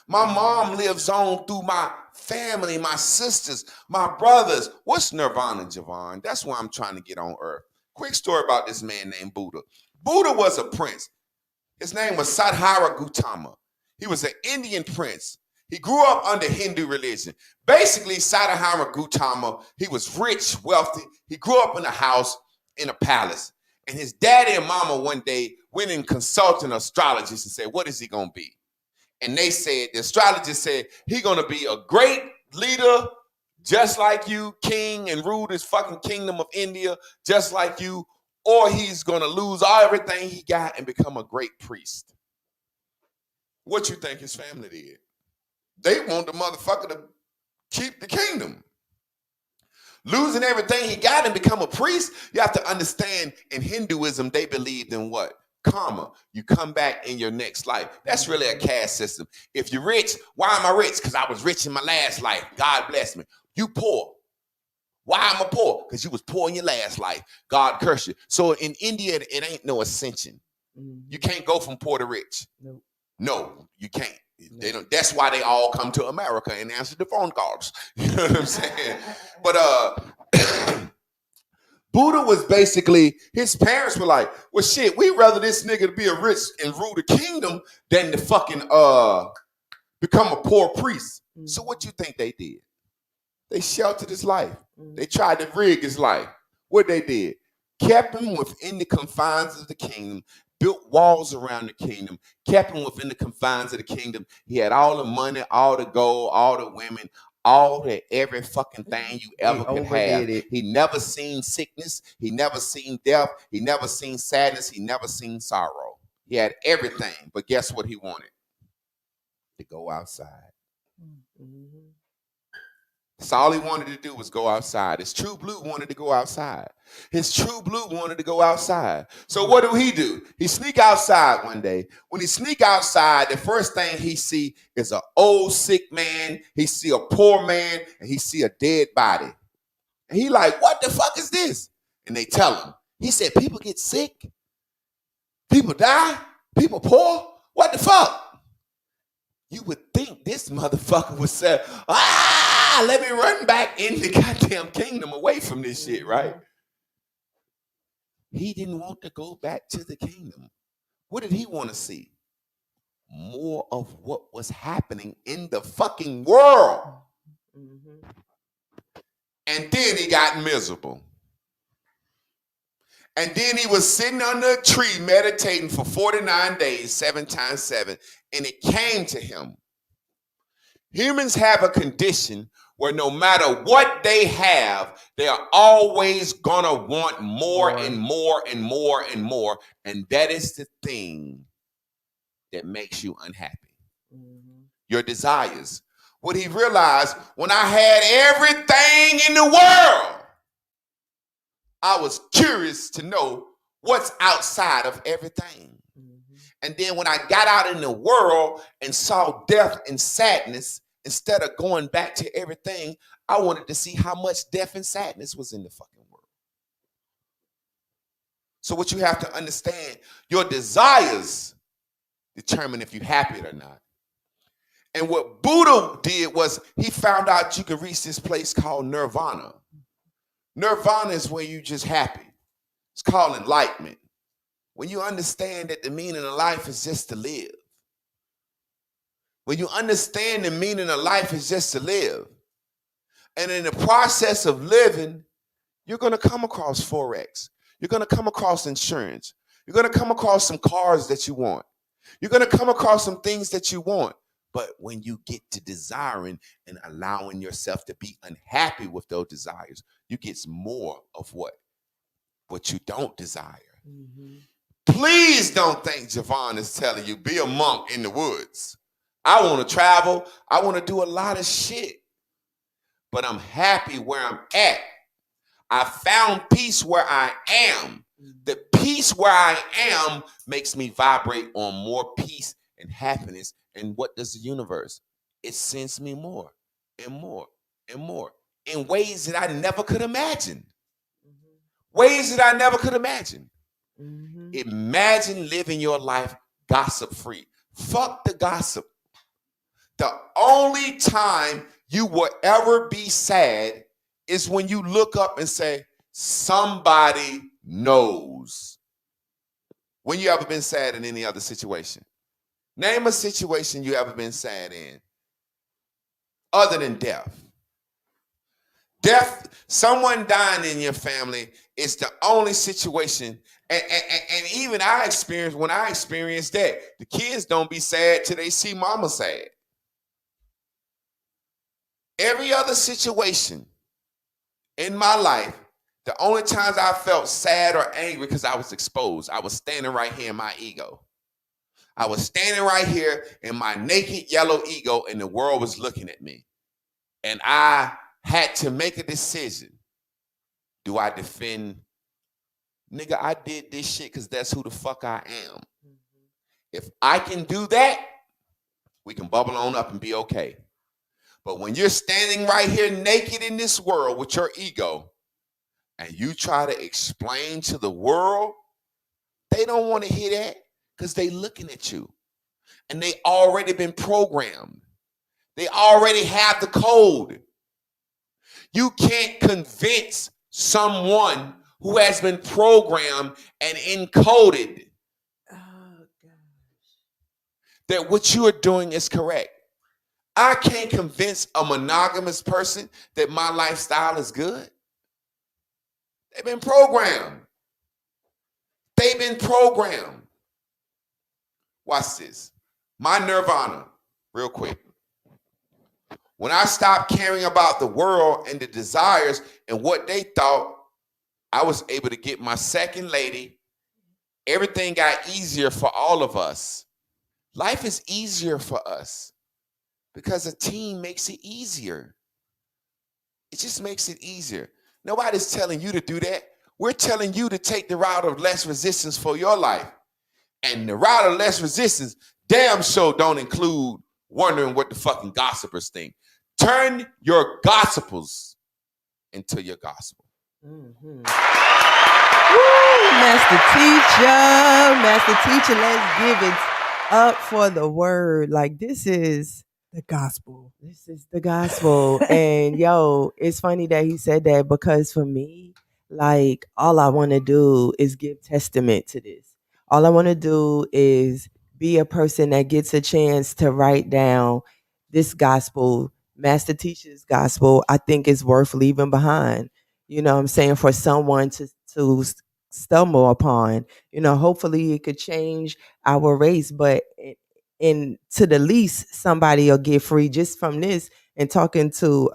My mom lives on through my family, my sisters, my brothers. What's Nirvana, Javon? That's why I'm trying to get on earth. Quick story about this man named Buddha. Buddha was a prince. His name was Siddhartha Gautama. He was an Indian prince. He grew up under Hindu religion. Basically, Siddhartha Gautama, he was rich, wealthy. He grew up in a house, in a palace. And his daddy and mama one day went and consulted an astrologist and said, what is he going to be? And they said, the astrologist said, he's going to be a great leader, just like you, king, and rule this fucking kingdom of India, just like you, or he's going to lose everything he got and become a great priest. What you think his family did? They want the motherfucker to keep the kingdom. Losing everything he got and become a priest, you have to understand in Hinduism, they believed in what? Karma. You come back in your next life. That's really a caste system. If you're rich, why am I rich? Because I was rich in my last life. God bless me. You poor. Why am I poor? Because you was poor in your last life. God curse you. So in India, it ain't no ascension. You can't go from poor to rich. Nope. No, you can't. They don't. That's why they all come to America and answer the phone calls. You know what I'm saying? But Buddha was basically, his parents were like, well, shit, we'd rather this nigga to be a rich and rule the kingdom than to fucking become a poor priest. So what you think they did? They sheltered his life. They tried to rig his life. What they did? Kept him within the confines of the kingdom, built walls around the kingdom, kept him within the confines of the kingdom. He had all the money, all the gold, all the women, all the every fucking thing you ever could have. He never seen sickness. He never seen death. He never seen sadness. He never seen sorrow. He had everything. But guess what he wanted? To go outside. That's all he wanted to do was go outside. His true blue wanted to go outside. His true blue wanted to go outside. So what do? He sneak outside one day. When he sneak outside, the first thing he see is an old sick man. He see a poor man, and he see a dead body. And he like, what the fuck is this? And they tell him. He said, people get sick. People die? People poor? What the fuck? You would think this motherfucker would say, let me run back in the goddamn kingdom away from this shit, right? He didn't want to go back to the kingdom. What did he want to see? More of what was happening in the fucking world. And then he got miserable. And then he was sitting under a tree meditating for 49 days, 7 times 7. And it came to him. Humans have a condition where no matter what they have, they are always gonna want more and more and more and more. And that is the thing that makes you unhappy. Your desires. What he realized, when I had everything in the world, I was curious to know what's outside of everything. And then when I got out in the world and saw death and sadness, instead of going back to everything, I wanted to see how much death and sadness was in the fucking world. So what you have to understand, your desires determine if you're happy or not. And what Buddha did was he found out you could reach this place called nirvana. Nirvana is where you're just happy. It's called enlightenment. When you understand that the meaning of life is just to live. When you understand the meaning of life is just to live. And in the process of living, you're going to come across Forex. You're going to come across insurance. You're going to come across some cars that you want. You're going to come across some things that you want. But when you get to desiring and allowing yourself to be unhappy with those desires, you get more of what you don't desire. Please don't think Javon is telling you be a monk in the woods. I want to travel. I want to do a lot of shit. But I'm happy where I'm at. I found peace where I am. The peace where I am makes me vibrate on more peace and happiness. And what does the universe? It sends me more and more and more in ways that I never could imagine. Ways that I never could imagine. Imagine living your life gossip free. Fuck the gossip. The only time you will ever be sad is when you look up and say, somebody knows. When you ever been sad in any other situation? Name a situation you ever been sad in, other than death. Death, someone dying in your family is the only situation. And even when I experienced that, the kids don't be sad till they see mama sad. Every other situation in my life, the only times I felt sad or angry because I was exposed. I was standing right here in my ego. I was standing right here in my naked yellow ego and the world was looking at me. And I had to make a decision. Do I defend? Nigga, I did this shit because that's who the fuck I am. If I can do that, we can bubble on up and be okay. But when you're standing right here naked in this world with your ego and you try to explain to the world, they don't want to hear that because they looking at you and they already been programmed. They already have the code. You can't convince someone who has been programmed and encoded that what you are doing is correct. I can't convince a monogamous person that my lifestyle is good. They've been programmed. They've been programmed. Watch this. My nirvana, real quick. When I stopped caring about the world and the desires and what they thought, I was able to get my second lady. Everything got easier for all of us. Life is easier for us because a team makes it easier. It just makes it easier. Nobody's telling you to do that. We're telling you to take the route of less resistance for your life. And the route of less resistance damn sure don't include wondering what the fucking gossipers think. Turn your gossipers into your gospel. Mm-hmm. Master teacher, let's give it up for the word. Like this is The gospel. the gospel. And yo, it's funny that he said that because for me, like all I want to do is give testament to this. All I want to do is be a person that gets a chance to write down this gospel, Master Teacher's gospel. I think is worth leaving behind. You know what I'm saying? For someone to stumble upon. You know, hopefully it could change our race, but and to the least somebody will get free just from this. And talking to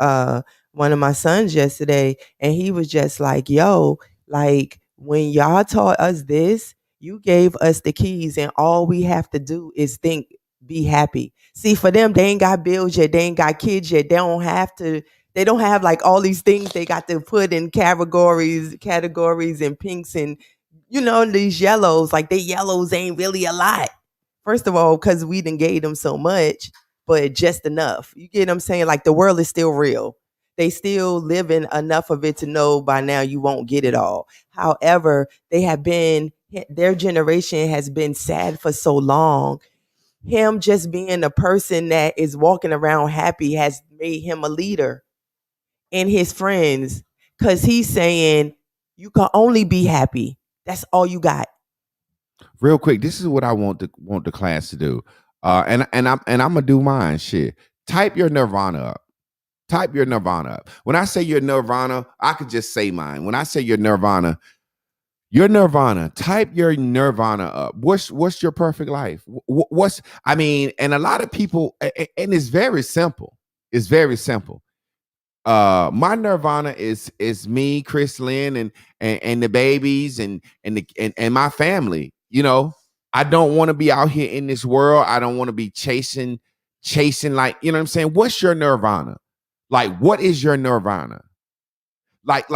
one of my sons yesterday, and he was just like, yo, like when y'all taught us this, you gave us the keys and all we have to do is think, be happy. See, for them, they ain't got bills yet, they ain't got kids yet, they don't have like all these things they got to put in categories and pinks and these yellows. Like, they yellows ain't really a lot. First of all, because we done gave them so much, but just enough. You get what I'm saying? Like, the world is still real. They still living enough of it to know by now you won't get it all. However, their generation has been sad for so long. Him just being a person that is walking around happy has made him a leader in his friends, because he's saying you can only be happy. That's all you got. Real quick, this is what I want the class to do. And I'm gonna do mine. Shit. Type your Nirvana up. Type your Nirvana up. When I say your Nirvana, I could just say mine. When I say your Nirvana, type your Nirvana up. What's your perfect life? And a lot of people, and it's very simple. It's very simple. My Nirvana is me, Chris Lynn, and the babies and my family. You know, I don't want to be out here in this world. I don't want to be chasing like, you know what I'm saying? What's your Nirvana? Like, what is your Nirvana? Like,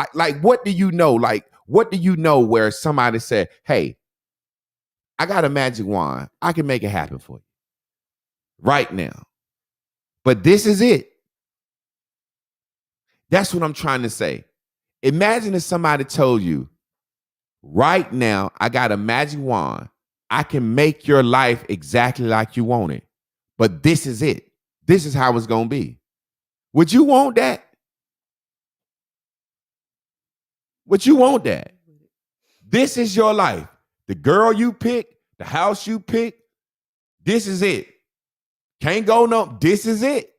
what do you know? Like, what do you know where somebody said, hey, I got a magic wand. I can make it happen for you right now. But this is it. That's what I'm trying to say. Imagine if somebody told you, right now, I got a magic wand. I can make your life exactly like you want it. But this is it. This is how it's going to be. Would you want that? Would you want that? This is your life. The girl you pick, the house you pick, this is it. Can't go no, this is it.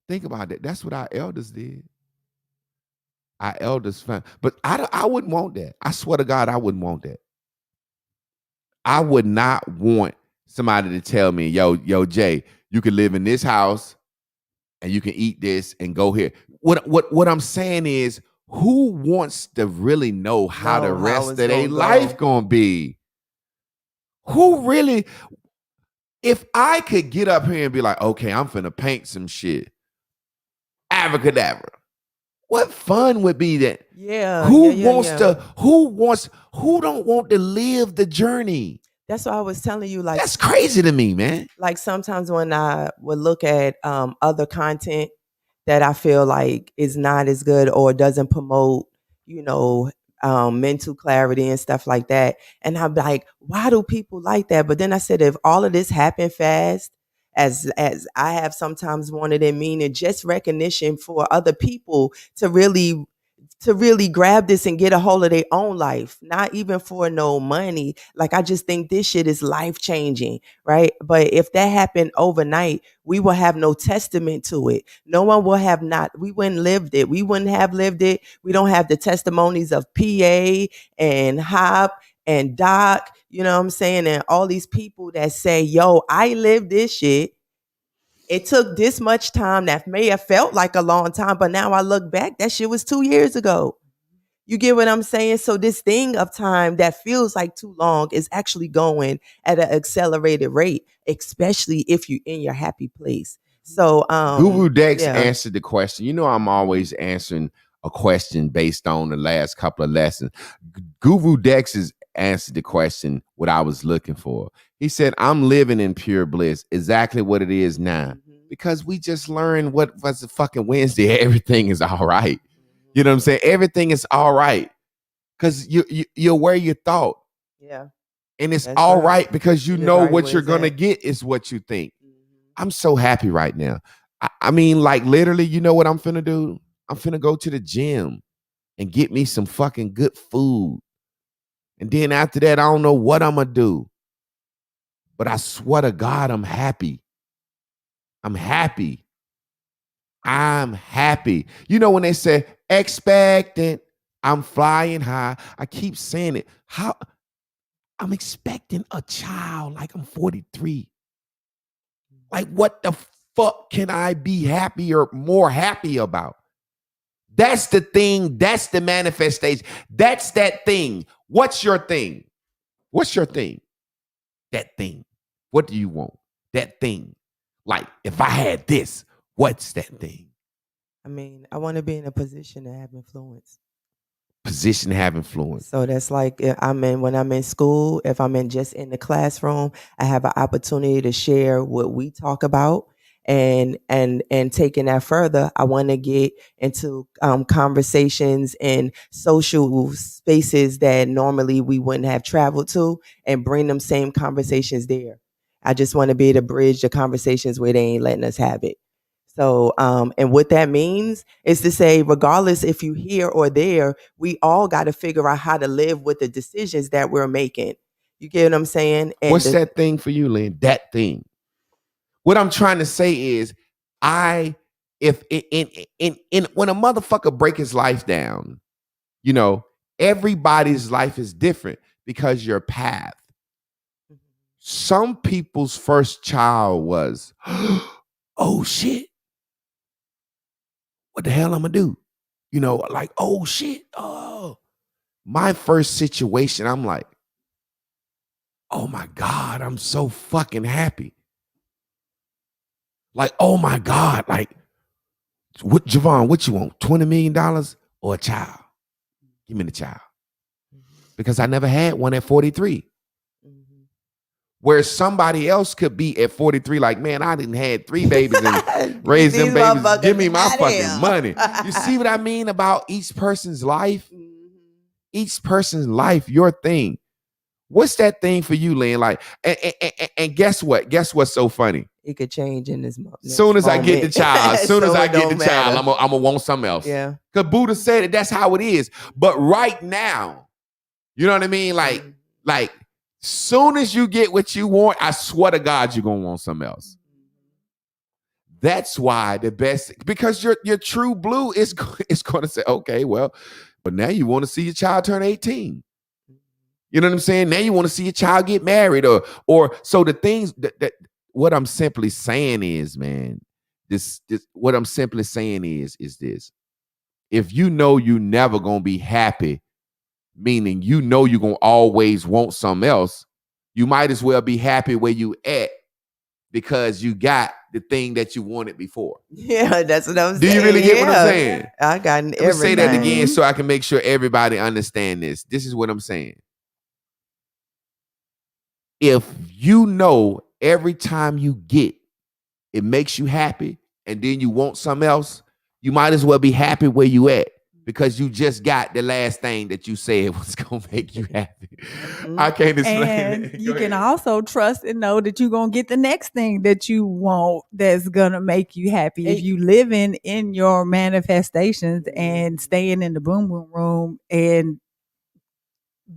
Think about that. That's what our elders did. Our elders found. But I wouldn't want that. I swear to God, I wouldn't want that. I would not want somebody to tell me, yo, Jay, you can live in this house and you can eat this and go here. What I'm saying is, who wants to really know how the rest of their life gonna be? Who really? If I could get up here and be like, okay, I'm finna paint some shit. Abracadabra. What fun would be that? Yeah. Who don't want to live the journey? That's what I was telling you. Like, that's crazy to me, man. Like, sometimes when I would look at other content that I feel like is not as good or doesn't promote, mental clarity and stuff like that. And I'm like, why do people like that? But then I said, if all of this happened fast, as I have sometimes wanted and meaning, just recognition for other people to really grab this and get a hold of their own life, not even for no money. Like, I just think this shit is life changing, right? But if that happened overnight, we will have no testament to it. No one will have we wouldn't lived it. We wouldn't have lived it. We don't have the testimonies of PA and Hop and Doc, you know what I'm saying? And all these people that say, yo, I lived this shit. It took this much time. That may have felt like a long time, but now I look back, that shit was 2 years ago. You get what I'm saying? So this thing of time that feels like too long is actually going at an accelerated rate, especially if you're in your happy place. So Guru Dex answered the question. You know, I'm always answering a question based on the last couple of lessons. Guru Dex has answered the question what I was looking for. He said, I'm living in pure bliss, exactly what it is now. Because we just learned what was a fucking Wednesday. Everything is all right. You know what I'm saying? Everything is all right. Because you're where you thought. Yeah. And it's That's all right. right because you It is know right what where you're it's going to at. get is what you think. I'm so happy right now. I mean, like literally, you know what I'm finna do? I'm finna go to the gym and get me some fucking good food. And then after that, I don't know what I'm gonna do. But I swear to God, I'm happy. I'm happy. I'm happy. You know when they say expectant, I'm flying high. I keep saying it. How I'm expecting a child like I'm 43. Like what the fuck can I be happier, more happy about? That's the thing. That's the manifestation. That's that thing. What's your thing? What's your thing? That thing. What do you want? That thing. Like, if I had this, what's that thing? I mean, I want to be in a position to have influence. Position to have influence. So that's like when I'm in school, if I'm just in the classroom, I have an opportunity to share what we talk about. And taking that further, I want to get into conversations in social spaces that normally we wouldn't have traveled to, and bring them same conversations there. I just want to be able to bridge the conversations where they ain't letting us have it. So, and what that means is to say, regardless if you here or there, we all got to figure out how to live with the decisions that we're making. You get what I'm saying? And What's that thing for you, Lynn? That thing. What I'm trying to say is, if when a motherfucker break his life down, you know, everybody's life is different because your path. Some people's first child was, oh shit. What the hell I'm gonna do? You know, like, oh shit. Oh, my first situation, I'm like, oh my God, I'm so fucking happy. Like, oh my God, like, what, Javon, what you want? $20 million or a child? Give me the child. Because I never had one at 43. Where somebody else could be at 43, like, man, I didn't had 3 babies and raised them babies. Give me my fucking money. You see what I mean about each person's life? Each person's life, your thing. What's that thing for you, Lynn? Like, and guess what? Guess what's so funny? It could change in this moment. Soon as I get the child, I'm gonna want something else. Yeah. Because Buddha said it, that's how it is. But right now, you know what I mean? Like, soon as you get what you want, I swear to God, you're gonna want something else. That's why the best, because your true blue is going to say, okay, well, but now you want to see your child turn 18. You know what I'm saying? Now you want to see your child get married, or so the things that what I'm simply saying is, man, this what I'm simply saying is this. If you know you never gonna be happy, meaning you know you're gonna always want something else, you might as well be happy where you at because you got the thing that you wanted before. Yeah, that's what I'm saying. Do you really get what I'm saying? I got everything. Let me say that again so I can make sure everybody understand this. This is what I'm saying. If you know every time you get, it makes you happy, and then you want something else, you might as well be happy where you at because you just got the last thing that you said was going to make you happy. I can't explain and it. you can also trust and know that you're going to get the next thing that you want that's going to make you happy. If you living in your manifestations and staying in the boom boom room and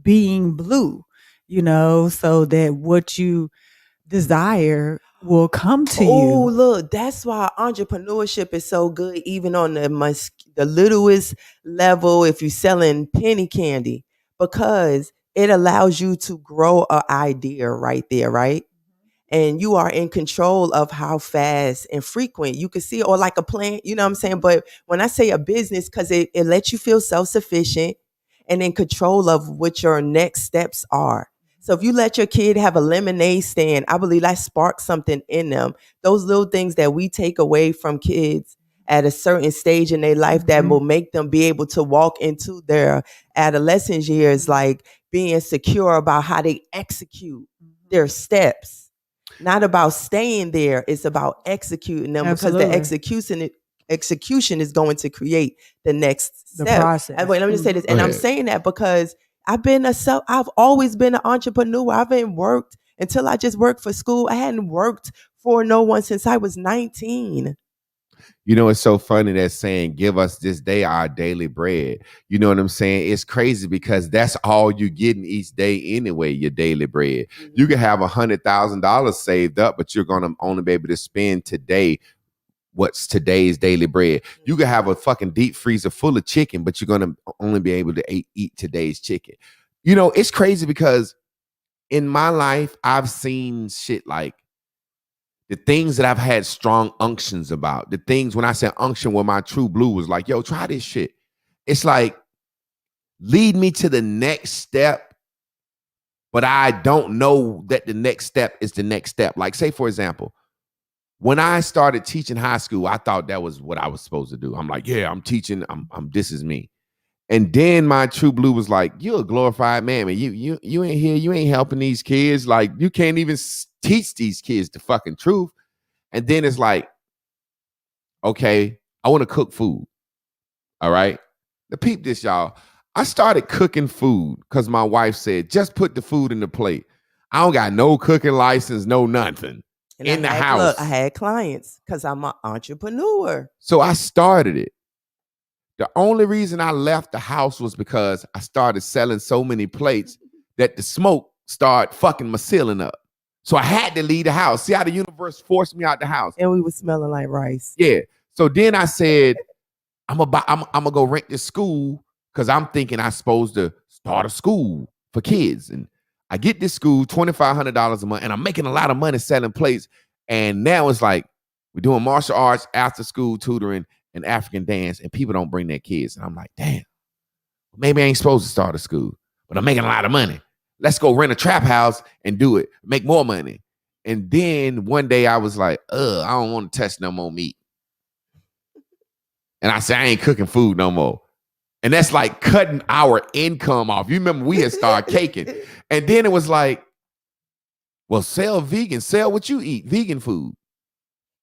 being blue, you know, so that what you desire will come to you. Oh, look, that's why entrepreneurship is so good, even on the littlest level. If you're selling penny candy, because it allows you to grow an idea right there, right? And you are in control of how fast and frequent you can see, or like a plant, you know what I'm saying? But when I say a business, because it lets you feel self-sufficient and in control of what your next steps are. So if you let your kid have a lemonade stand, I believe that sparks something in them. Those little things that we take away from kids at a certain stage in their life that will make them be able to walk into their adolescence years, like being secure about how they execute their steps. not about staying there. It's about executing them because the execution is going to create the next step. The process. And wait, let me just say this. And I'm saying that because I've always been an entrepreneur. I haven't worked until I just worked for school. I hadn't worked for no one since I was 19. You know, it's so funny that saying, give us this day our daily bread. You know what I'm saying? It's crazy because that's all you're getting each day anyway, your daily bread. Mm-hmm. You can have $100,000 saved up, but you're going to only be able to spend today what's today's daily bread. You can have a fucking deep freezer full of chicken, but you're going to only be able to eat today's chicken. You know, it's crazy because in my life, I've seen shit like the things that I've had strong unctions about, the things when I said unction where my true blue was like, yo, try this shit. It's like, lead me to the next step, but I don't know that the next step is the next step. Like say, for example, when I started teaching high school, I thought that was what I was supposed to do. I'm like, yeah, I'm teaching. This is me. And then my true blue was like, you're a glorified man, man. You ain't here. You ain't helping these kids. Like you can't even teach these kids the fucking truth. And then it's like, okay, I want to cook food. All right. Now peep this, y'all. I started cooking food because my wife said, just put the food in the plate. I don't got no cooking license, no nothing. And in the house. Look, I had clients because I'm an entrepreneur. So I started it. The only reason I left the house was because I started selling so many plates that the smoke started fucking my ceiling up. So I had to leave the house. See how the universe forced me out the house. And we were smelling like rice. Yeah. So then I said, I'm gonna go rent this school because I'm thinking I'm supposed to start a school for kids. And I get this school, $2,500 a month, and I'm making a lot of money selling plates. And now it's like we're doing martial arts, after school tutoring, and African dance, and people don't bring their kids. And I'm like, damn, maybe I ain't supposed to start a school, but I'm making a lot of money. Let's go rent a trap house and do it, make more money. And then one day I was like, I don't want to touch no more meat. And I said, I ain't cooking food no more. And that's like cutting our income off. You remember we had started caking. And then it was like, well, sell vegan, sell what you eat, vegan food.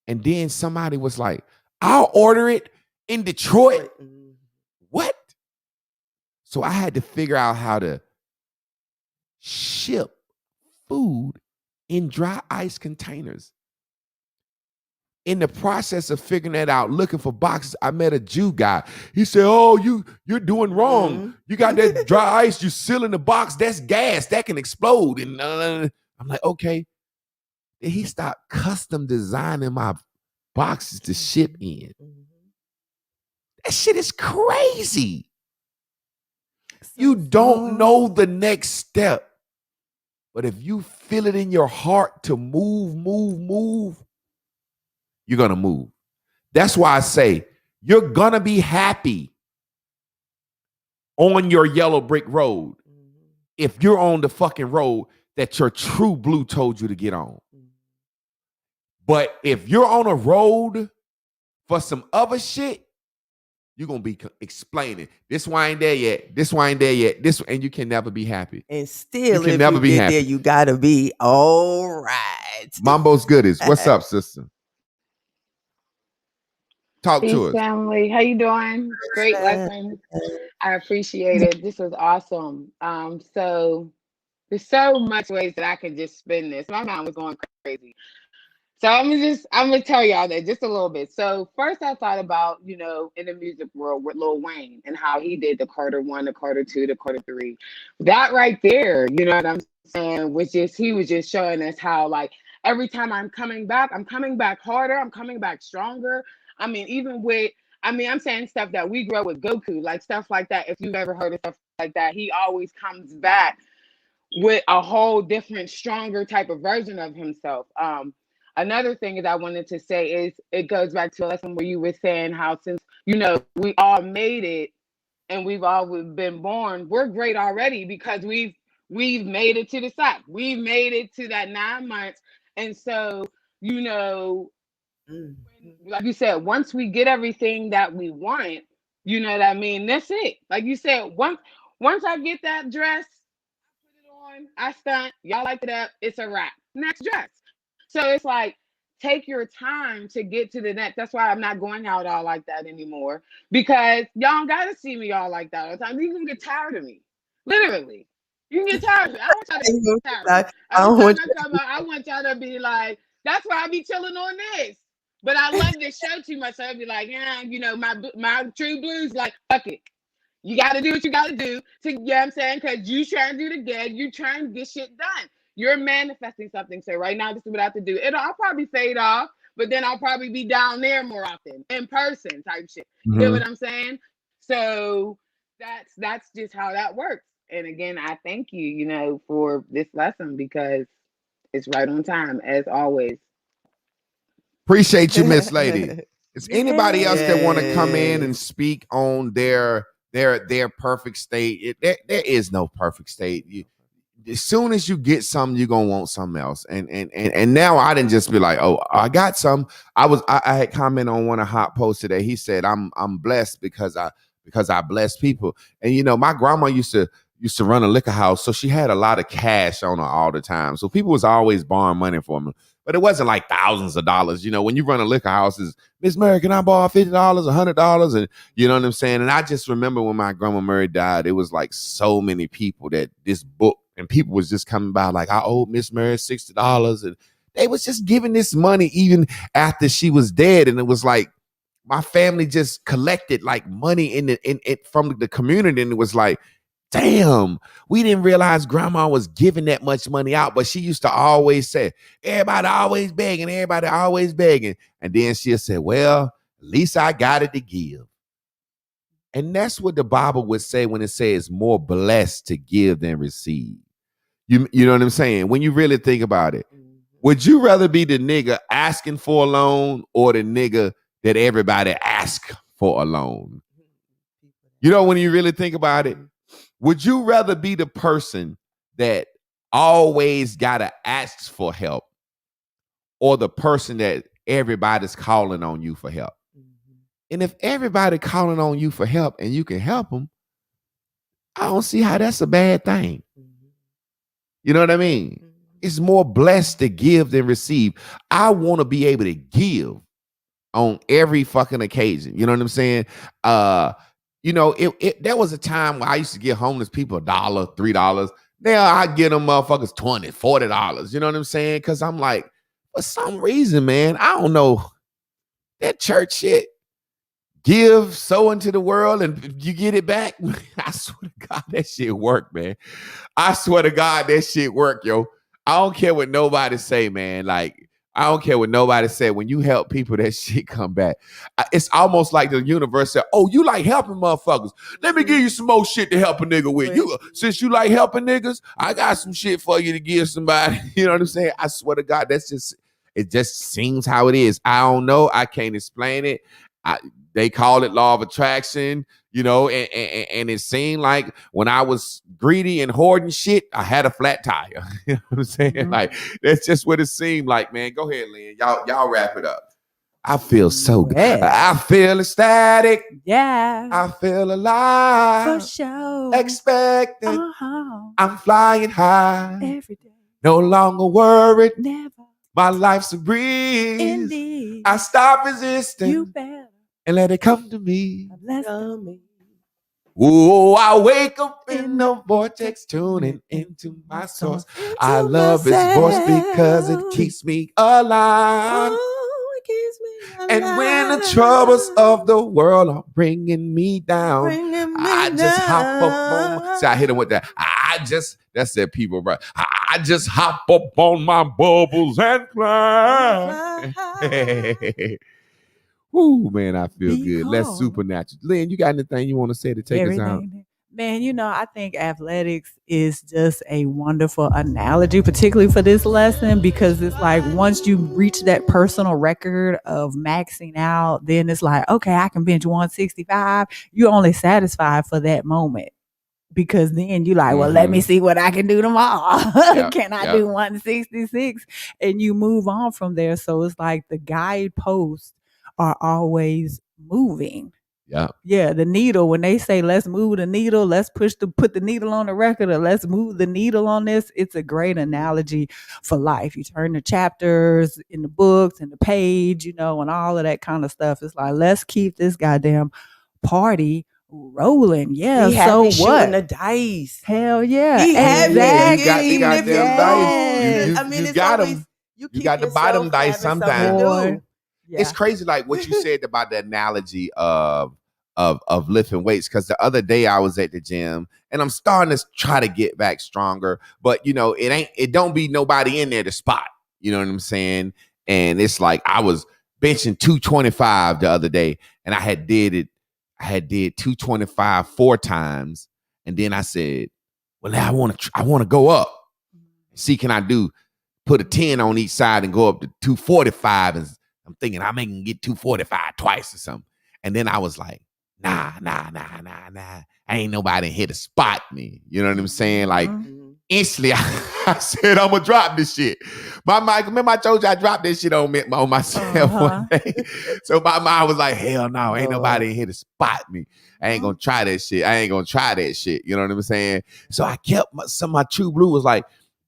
And then somebody was like, I'll order it in Detroit. What? So I had to figure out how to ship food in dry ice containers. In the process of figuring that out, looking for boxes, I met a Jew guy. He said, oh, you're doing wrong. Mm-hmm. You got that dry ice, you seal in the box, that's gas, that can explode. And I'm like, okay. Then he stopped custom designing my boxes to ship in. That shit is crazy. You don't know the next step. But if you feel it in your heart to move, you're going to move. That's why I say you're going to be happy on your yellow brick road if you're on the fucking road that your true blue told you to get on. But if you're on a road for some other shit, you're going to be explaining, this one ain't there yet, this one ain't there yet, and you can never be happy. And still, if you get there, you got to be all right. Mambo's Goodies. What's up, sister? Talk to us. Family, how you doing? Great lesson. I appreciate it. This was awesome. So there's so much ways that I can just spin this. My mind was going crazy. So I'm gonna tell y'all that just a little bit. So first I thought about, in the music world with Lil Wayne and how he did the Carter 1, the Carter 2, the Carter 3. That right there, you know what I'm saying, he was just showing us how, like, every time I'm coming back harder, I'm coming back stronger. I mean, I'm saying stuff that we grew up with Goku, like stuff like that. If you've ever heard of stuff like that, he always comes back with a whole different, stronger type of version of himself. Another thing that I wanted to say is it goes back to a lesson where you were saying how since, we all made it and we've all been born, we're great already because we've made it to the side. We've made it to that 9 months. And so, like you said, once we get everything that we want, you know what I mean? That's it. Like you said, once I get that dress, I put it on, I stunt, y'all like it up, it's a wrap. Next dress. So it's like, take your time to get to the next. That's why I'm not going out all like that anymore, because y'all don't gotta see me all like that all the time. You can get tired of me, literally. You can get tired of me. I don't want y'all to get tired of me. I don't want I want y'all to be like, that's why I be chilling on this. But I love this show too much, so I'd be like, yeah, you know, my true blues, like, fuck it. You got to do what you got to do. You know what I'm saying? Because you trying to do the good. You trying to get shit done. You're manifesting something. So right now, this is what I have to do. I'll probably fade off, but then I'll probably be down there more often, in person type shit. You get what I'm saying? So that's just how that works. And again, I thank you, you know, for this lesson, because it's right on time, as always. Appreciate you, Miss Lady. Is anybody else that want to come in and speak on their perfect state? There is no perfect state. As soon as you get something, you're gonna want something else. And now I didn't just be like, oh, I got some. I had comment on one of Hot posts today. He said, I'm blessed because I bless people. And you know, my grandma used to run a liquor house, so she had a lot of cash on her all the time. So people was always borrowing money from her. But it wasn't like thousands of dollars. You know, when you run a liquor house, is Miss Murray, can I borrow $50, $100? And you know what I'm saying? And I just remember when my grandma Murray died, it was like so many people that this book, and people was just coming by like, I owe Miss Murray $60. And they was just giving this money even after she was dead. And it was like, my family just collected like money in from the community. And it was like, damn, we didn't realize grandma was giving that much money out. But she used to always say, everybody always begging. And then she'll say, well, at least I got it to give. And that's what the Bible would say when it says more blessed to give than receive. You know what I'm saying? When you really think about it, would you rather be the nigga asking for a loan or the nigga that everybody asks for a loan? You know, when you really think about it, would you rather be the person that always gotta ask for help, or the person that everybody's calling on you for help? And if everybody calling on you for help and you can help them, I don't see how that's a bad thing. You know what I mean? It's more blessed to give than receive. I want to be able to give on every fucking occasion. You know what I'm saying? You know, there was a time where I used to give homeless people $1, $3. Now I get them motherfuckers $20, $40. You know what I'm saying? Because I'm like, for some reason, man, I don't know, that church shit, give, sow into the world, and you get it back. I swear to God, that shit work, man. I swear to God, that shit work, yo. I don't care what nobody say, man. Like, I don't care what nobody said. When you help people, that shit come back. It's almost like the universe said, oh, you like helping motherfuckers. Let me give you some more shit to help a nigga with. Since you like helping niggas, I got some shit for you to give somebody. You know what I'm saying? I swear to God, it just seems how it is. I don't know. I can't explain it. They call it law of attraction, you know, and it seemed like when I was greedy and hoarding shit, I had a flat tire. You know what I'm saying? Like, that's just what it seemed like, man. Go ahead, Lynn. Y'all wrap it up. I feel so good. I feel ecstatic. Yeah. I feel alive. For sure. Expecting. I'm flying high. Every day. No longer worried. Never. My life's a breeze. Indeed. I stop resisting. You better. And let it come to me. Me. Oh, I wake up in the vortex, tuning into my source. I love his voice because it keeps me alive. Oh, it keeps me alive. And when the troubles of the world are bringing me down, I just hop up on. See, I hit him with that. That's that people, right? I just hop up on my bubbles and fly. Ooh, man, I feel good. Let's supernatural. Lynn, you got anything you want to say to take us out? Man, you know, I think athletics is just a wonderful analogy, particularly for this lesson, because it's like once you reach that personal record of maxing out, then it's like, okay, I can bench 165. You're only satisfied for that moment. Because then you like, well, let me see what I can do tomorrow. Can I do 166? And you move on from there. So it's like the guideposts are always moving. Yeah. Yeah, the needle. When they say let's move the needle, let's put the needle on the record, or let's move the needle on this. It's a great analogy for life. You turn the chapters in the books and the page, and all of that kind of stuff. It's like, let's keep this goddamn party rolling. Yeah. He So happy shooting what? the dice. Hell yeah. He happy. Yeah, you got the Even if goddamn you dice. lose. I mean, You it's got always, them. you You got to buy them dice sometimes. Boy. Yeah. It's crazy, like what you said about the analogy of lifting weights. Because the other day I was at the gym and I'm starting to try to get back stronger, but it don't be nobody in there to spot. You know what I'm saying? And it's like I was benching 225 the other day, and I had did 225 4 times, and then I said, well, now I want to go up. See, can I put a 10 on each side and go up to 245? And I'm thinking I may get 245 twice or something. And then I was like, nah. Ain't nobody here to spot me. You know what I'm saying? Like, instantly, I said, I'm gonna drop this shit. Remember I told you I dropped this shit on myself one day. So my mind was like, hell no, ain't nobody here to spot me. I ain't gonna try that shit. You know what I'm saying? So I kept my True Blue was like,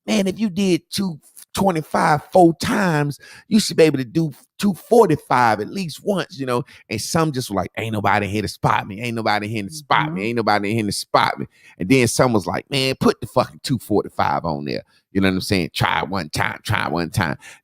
man, if you did 225 4 times, you should be able to do 245 at least once, And some just were like, ain't nobody here to spot me. Ain't nobody here to spot me. Ain't nobody here to spot me. And then some was like, man, put the fucking 245 on there. You know what I'm saying? Try one time.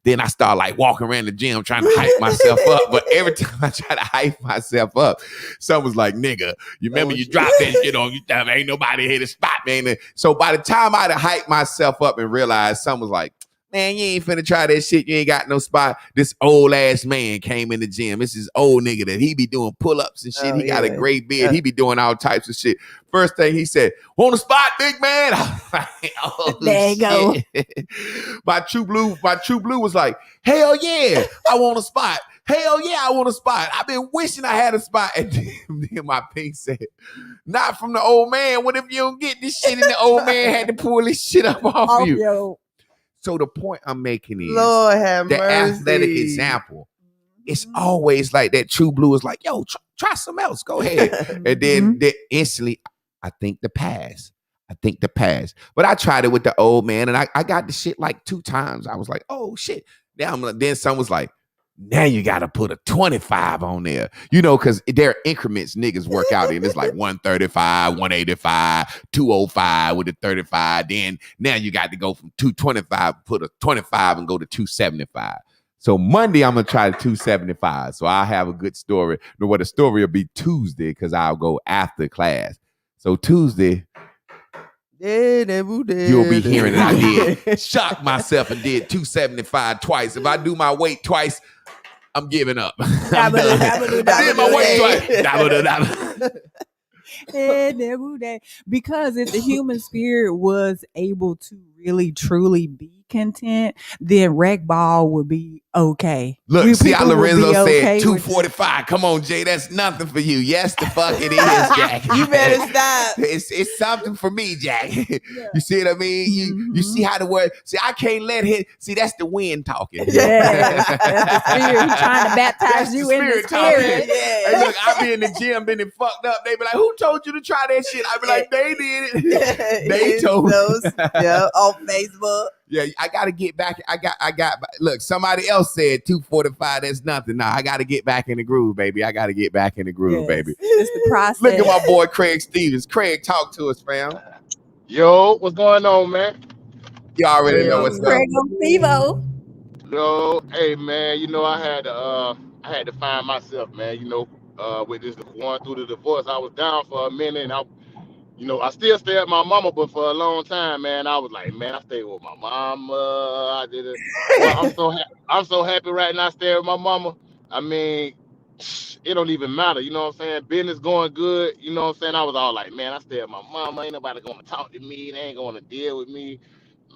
Then I start like walking around the gym trying to hype myself up. But every time I try to hype myself up, some was like, nigga, you remember you dropped that shit on you. Ain't nobody here to spot me. So by the time I'd hype myself up and realized, some was like, man, you ain't finna try that shit. You ain't got no spot. This old ass man came in the gym. This is old nigga that he be doing pull-ups and shit. He got a great beard. He be doing all types of shit. First thing he said, want a spot, big man? Oh, there you go. My True Blue was like, hell yeah, I want a spot. Hell yeah, I want a spot. I've been wishing I had a spot. And then my pink said, not from the old man. What if you don't get this shit and the old man had to pull this shit up off you? Yo. So the point I'm making is, Lord have the mercy. athletic example. It's always like that. True Blue is like, yo, try something else. Go ahead. And then instantly, I think the pass. But I tried it with the old man, and I got the shit like 2 times. I was like, oh shit. Then some was like, now you got to put a 25 on there, because there are increments niggas work out in. It's like 135, 185, 205 with a 35. Then now you got to go from 225, put a 25 and go to 275. So Monday, I'm going to try the 275. So I'll have a good story. The story will be Tuesday because I'll go after class. So Tuesday, you'll be hearing that I did shock myself and did 275 twice. If I do my weight twice, I'm giving up. I did my weight twice. Because if the human spirit was able to really truly be content, then rec ball would be okay. Look, see how Lorenzo said 245. Come on, Jay, that's nothing for you. Yes, the fuck it is, Jack. You better stop. It's something for me, Jack. You see what I mean? You see how the word. See, I can't let him. See, that's the wind talking. Yeah, that's the spirit trying to baptize you in the spirit. Yeah. Hey, look, I be in the gym, been fucked up. They be like, "Who told you to try that shit?" I be like, "They did it. They told me." On Facebook. Yeah, I gotta get back. I got. Look, somebody else said 245. That's nothing. Nah, I gotta get back in the groove, baby. I gotta get back in the groove, baby. It's the process. Look at my boy Craig Stevens. Craig, talk to us, fam. Yo, what's going on, man? You already know what's up. Craig Stevo. Yo, hey man, I had to find myself, man. With this going through the divorce, I was down for a minute, and I still stay at my mama, but for a long time, man, I was like, man, I stay with my mama. I did it. Well, I'm so happy right now. I stay with my mama. I mean, it don't even matter. You know what I'm saying? Business going good. You know what I'm saying? I was all like, man, I stay at my mama. Ain't nobody gonna talk to me. They ain't gonna deal with me.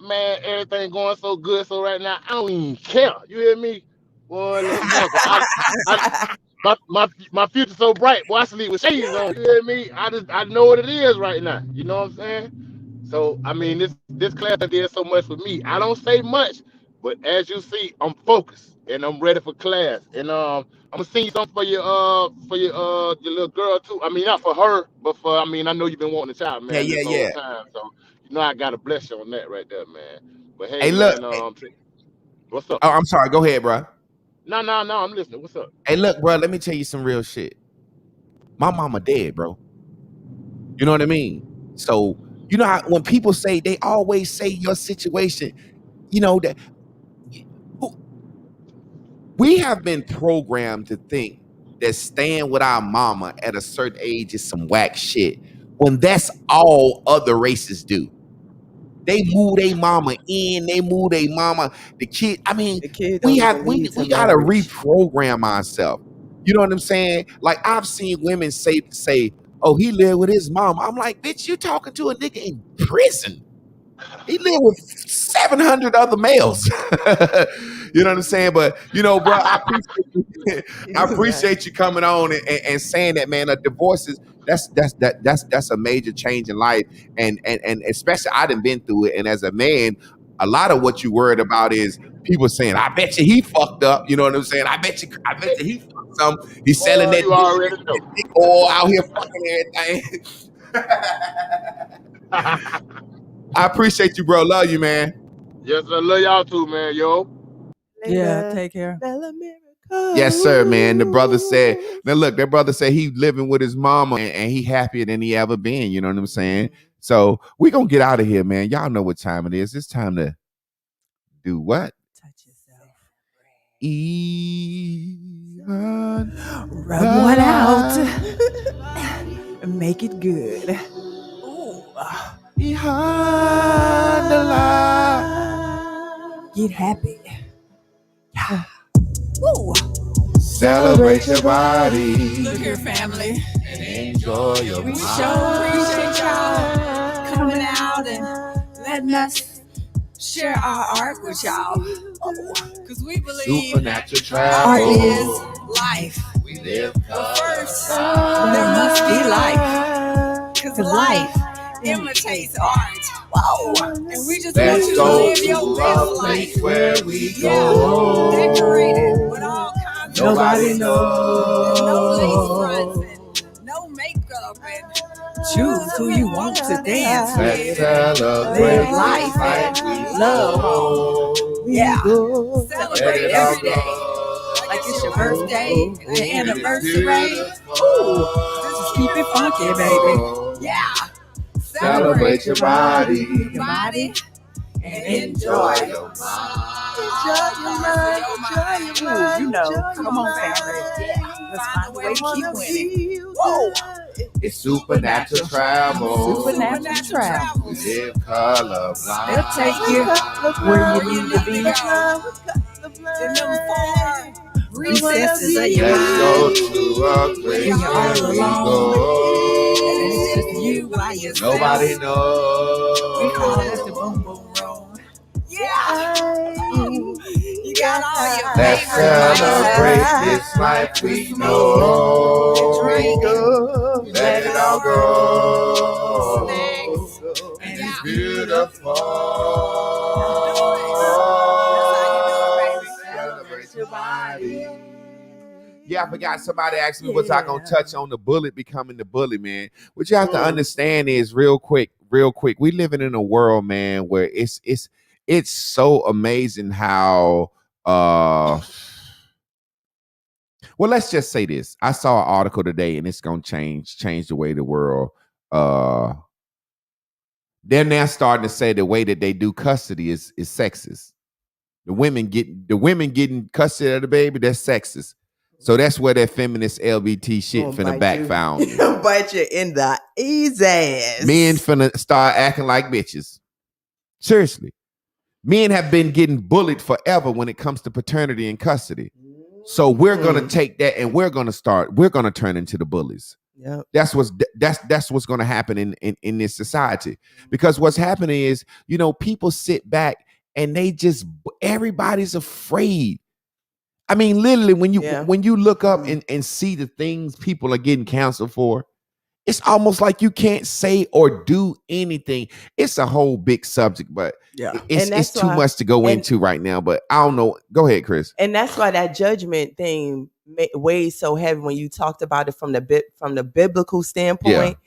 Man, everything going so good. So right now, I don't even care. You hear me? Boy, my future so bright. Boy, I sleep with shades on. You hear me? I know what it is right now. You know what I'm saying? So I mean, this class did so much for me. I don't say much, But as you see, I'm focused and I'm ready for class. And I'm gonna sing something for your little girl too. I mean, not for her, but for I mean, I know you've been wanting a child, Yeah, man, yeah, this whole yeah. time. So you know I gotta bless you on that right there, man. But hey, Hey, look. man, what's up? Oh, I'm sorry. Go ahead, bro. No, I'm listening. What's up? Hey, look, bro. Let me tell you some real shit. My mama dead, bro. You know what I mean? So you know how when people say they always say your situation, you know that we have been programmed to think that staying with our mama at a certain age is some whack shit when that's all other races do. They move their mama in, they move their mama, the kid. I mean, The kid we don't have even we need to we gotta marriage. reprogram ourselves. You know what I'm saying? Like I've seen women say, oh, he lived with his mom. I'm like, bitch, you talking to a nigga in prison. He lived with 700 other males. You know what I'm saying? But you know, bro, I appreciate you coming on and saying that, man. Divorce is that's a major change in life, and especially I done been through it. And as a man, a lot of what you worried about is people saying, "I bet you he fucked up." You know what I'm saying? I bet you he fucked some. He's selling Boy, that you already know. dick oil out here, fucking everything. I appreciate you, bro. Love you, man. Yes, I love y'all too, man. Yo. Yeah, take care. Bella Miracle. Yes, sir, man. The brother said, now look, that brother said he living with his mama and he happier than he ever been. You know what I'm saying? So we gonna get out of here, man. Y'all know what time it is. It's time to do what? Touch yourself. Rub one out. Make it good. Ooh. Behind the line. Get happy. Woo. Celebrate your body Look here, family. and enjoy your We mind. sure appreciate y'all coming out and letting us share our art with y'all. Because we believe Supernatural art travel. is life. We live But first, there must be life. Because life imitates art. Whoa. And we just want Let's you to go live your to best a life. place where we Yeah, go. decorated with all kinds of Nobody lights. knows. No lace fronts and no makeup and Choose who you want to dance Let's with. celebrate Live life like and we love. go. yeah, Let celebrate it all every day. go. Like it's your birthday, an anniversary. Ooh, Just Keep it funky, baby. Yeah. Celebrate your body your body and enjoy enjoy your Ooh, you know, come on, family. Let's find a way to keep winning. Whoa. It's supernatural travel. Supernatural travel. We live colorblind. They'll take you where you need to be. In them far recesses of your Let's go mind. to a place When you're all where we alone. And it's go. just you by yourself. Nobody We call knows. it the boom boom room. Yeah. You got all your Let's favorite celebrate places. this life we know. Drink. Let it all go. Snacks. And Yeah. it's beautiful. Celebrate your body. Yeah, I forgot somebody asked me was I gonna touch on the bullet becoming the bully, man. What you have to understand is real quick. We living in a world, man, where it's so amazing how well, let's just say this. I saw an article today and it's gonna change the way the world they're now starting to say the way that they do custody is sexist. The women getting custody of the baby, that's sexist. So that's where that feminist LBT shit finna backfire on you. Bite you in the easy ass. Men finna start acting like bitches. Seriously. Men have been getting bullied forever when it comes to paternity and custody. So we're gonna take that and we're gonna turn into the bullies. Yep. That's what's gonna happen in this society. Because what's happening is, you know, people sit back and everybody's afraid. I mean, literally, when you look up and see the things people are getting canceled for, it's almost like you can't say or do anything. It's a whole big subject, but Yeah. it's too much to go into right now. But I don't know. Go ahead, Chris. And that's why that judgment thing weighs so heavy when you talked about it from the biblical standpoint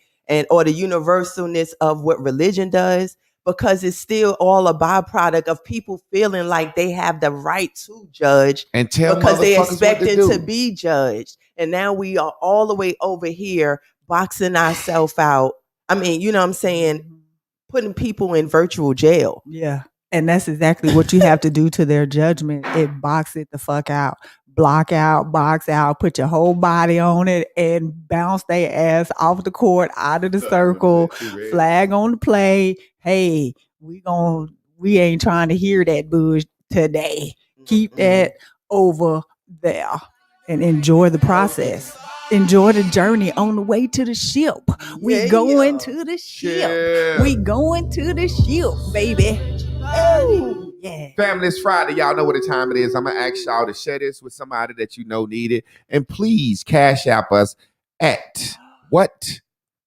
or the universalness of what religion does, because it's still all a byproduct of people feeling like they have the right to judge and tell because they expect expecting to be judged. And now we are all the way over here boxing ourselves out. I mean, you know what I'm saying? Putting people in virtual jail. Yeah. And that's exactly what you have to do to their judgment. It box it the fuck out. Block out, box out, put your whole body on it and bounce their ass off the court, out of the circle, flag on the play. Hey, we ain't trying to hear that bush today. Keep that over there and enjoy the process. Enjoy the journey on the way to the ship. We going to the ship. We going to the ship, baby. Oh, yeah. Family, it's Friday. Y'all know what the time it is. I'm going to ask y'all to share this with somebody that you know need it. And please cash app us at what?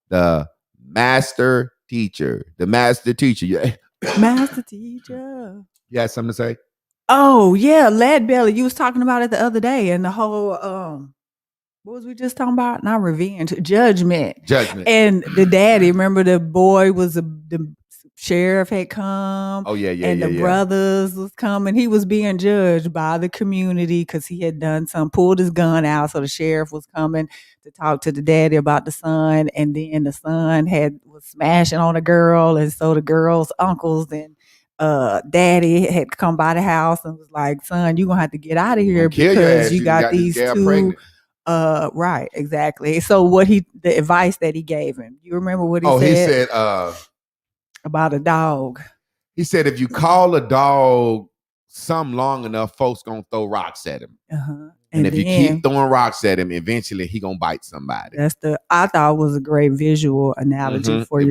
The master teacher. The master teacher. Yeah. Master teacher. You had something to say? Oh, yeah. Lead belly. You was talking about it the other day and the whole what was we just talking about? Not revenge, judgment. And the daddy, remember the boy was the sheriff had come. Oh, yeah. And the brothers was coming. He was being judged by the community because he had done pulled his gun out. So the sheriff was coming to talk to the daddy about the son. And then the son was smashing on a girl. And so the girl's uncles and daddy had come by the house and was like, son, you're going to have to get out of here because you got these two. Pregnant. Right, exactly. So the advice that he gave him, you remember what he said? He said about a dog. He said if you call a dog something long enough, folks gonna throw rocks at him. And if you keep throwing rocks at him, eventually he gonna bite somebody. I thought was a great visual analogy for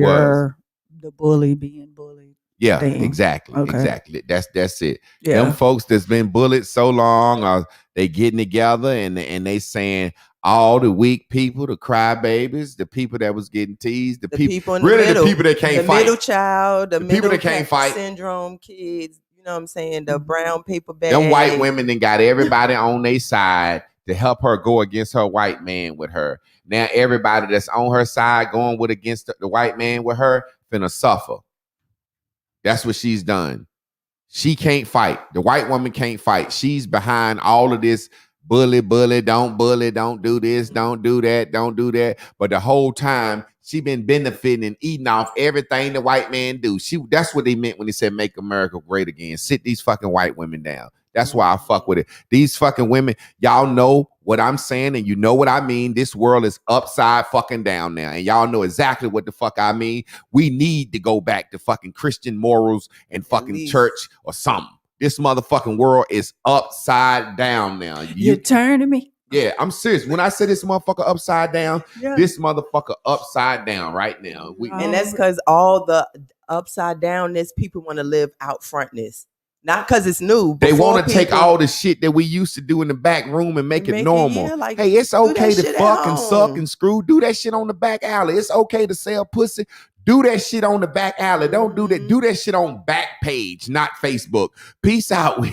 the bully being bullied. Yeah, thing. Exactly. Okay. Exactly. That's it. Yeah. Them folks that's been bullied so long, they getting together and they saying all the weak people, the crybabies, the people that was getting teased, the people in the middle, the people that can't fight, the middle child, the people that can't fight, syndrome kids. You know what I'm saying? The brown paper bag. Them white women then got everybody on their side to help her go against her white man with her. Now everybody that's on her side going against the white man with her finna suffer. That's what she's done. She can't fight. The white woman can't fight. She's behind all of this bully, don't do this, don't do that, don't do that. But the whole time she been benefiting and eating off everything the white man do. That's what they meant when they said make America great again. Sit these fucking white women down. That's why I fuck with it. These fucking women, y'all know what I'm saying and you know what I mean. This world is upside fucking down now. And y'all know exactly what the fuck I mean. We need to go back to fucking Christian morals and fucking church or something. This motherfucking world is upside down now. You're turning me. Yeah, I'm serious. When I say this motherfucker upside down, this motherfucker upside down right now. And that's because all the upside downness, people want to live out frontness. Not because it's new. They want to take all the shit that we used to do in the back room and make it normal. Hey, it's okay to fuck and suck and screw. Do that shit on the back alley. It's okay to sell pussy. Do that shit on the back alley. Don't do that. Do that shit on Backpage, not Facebook. Peace out.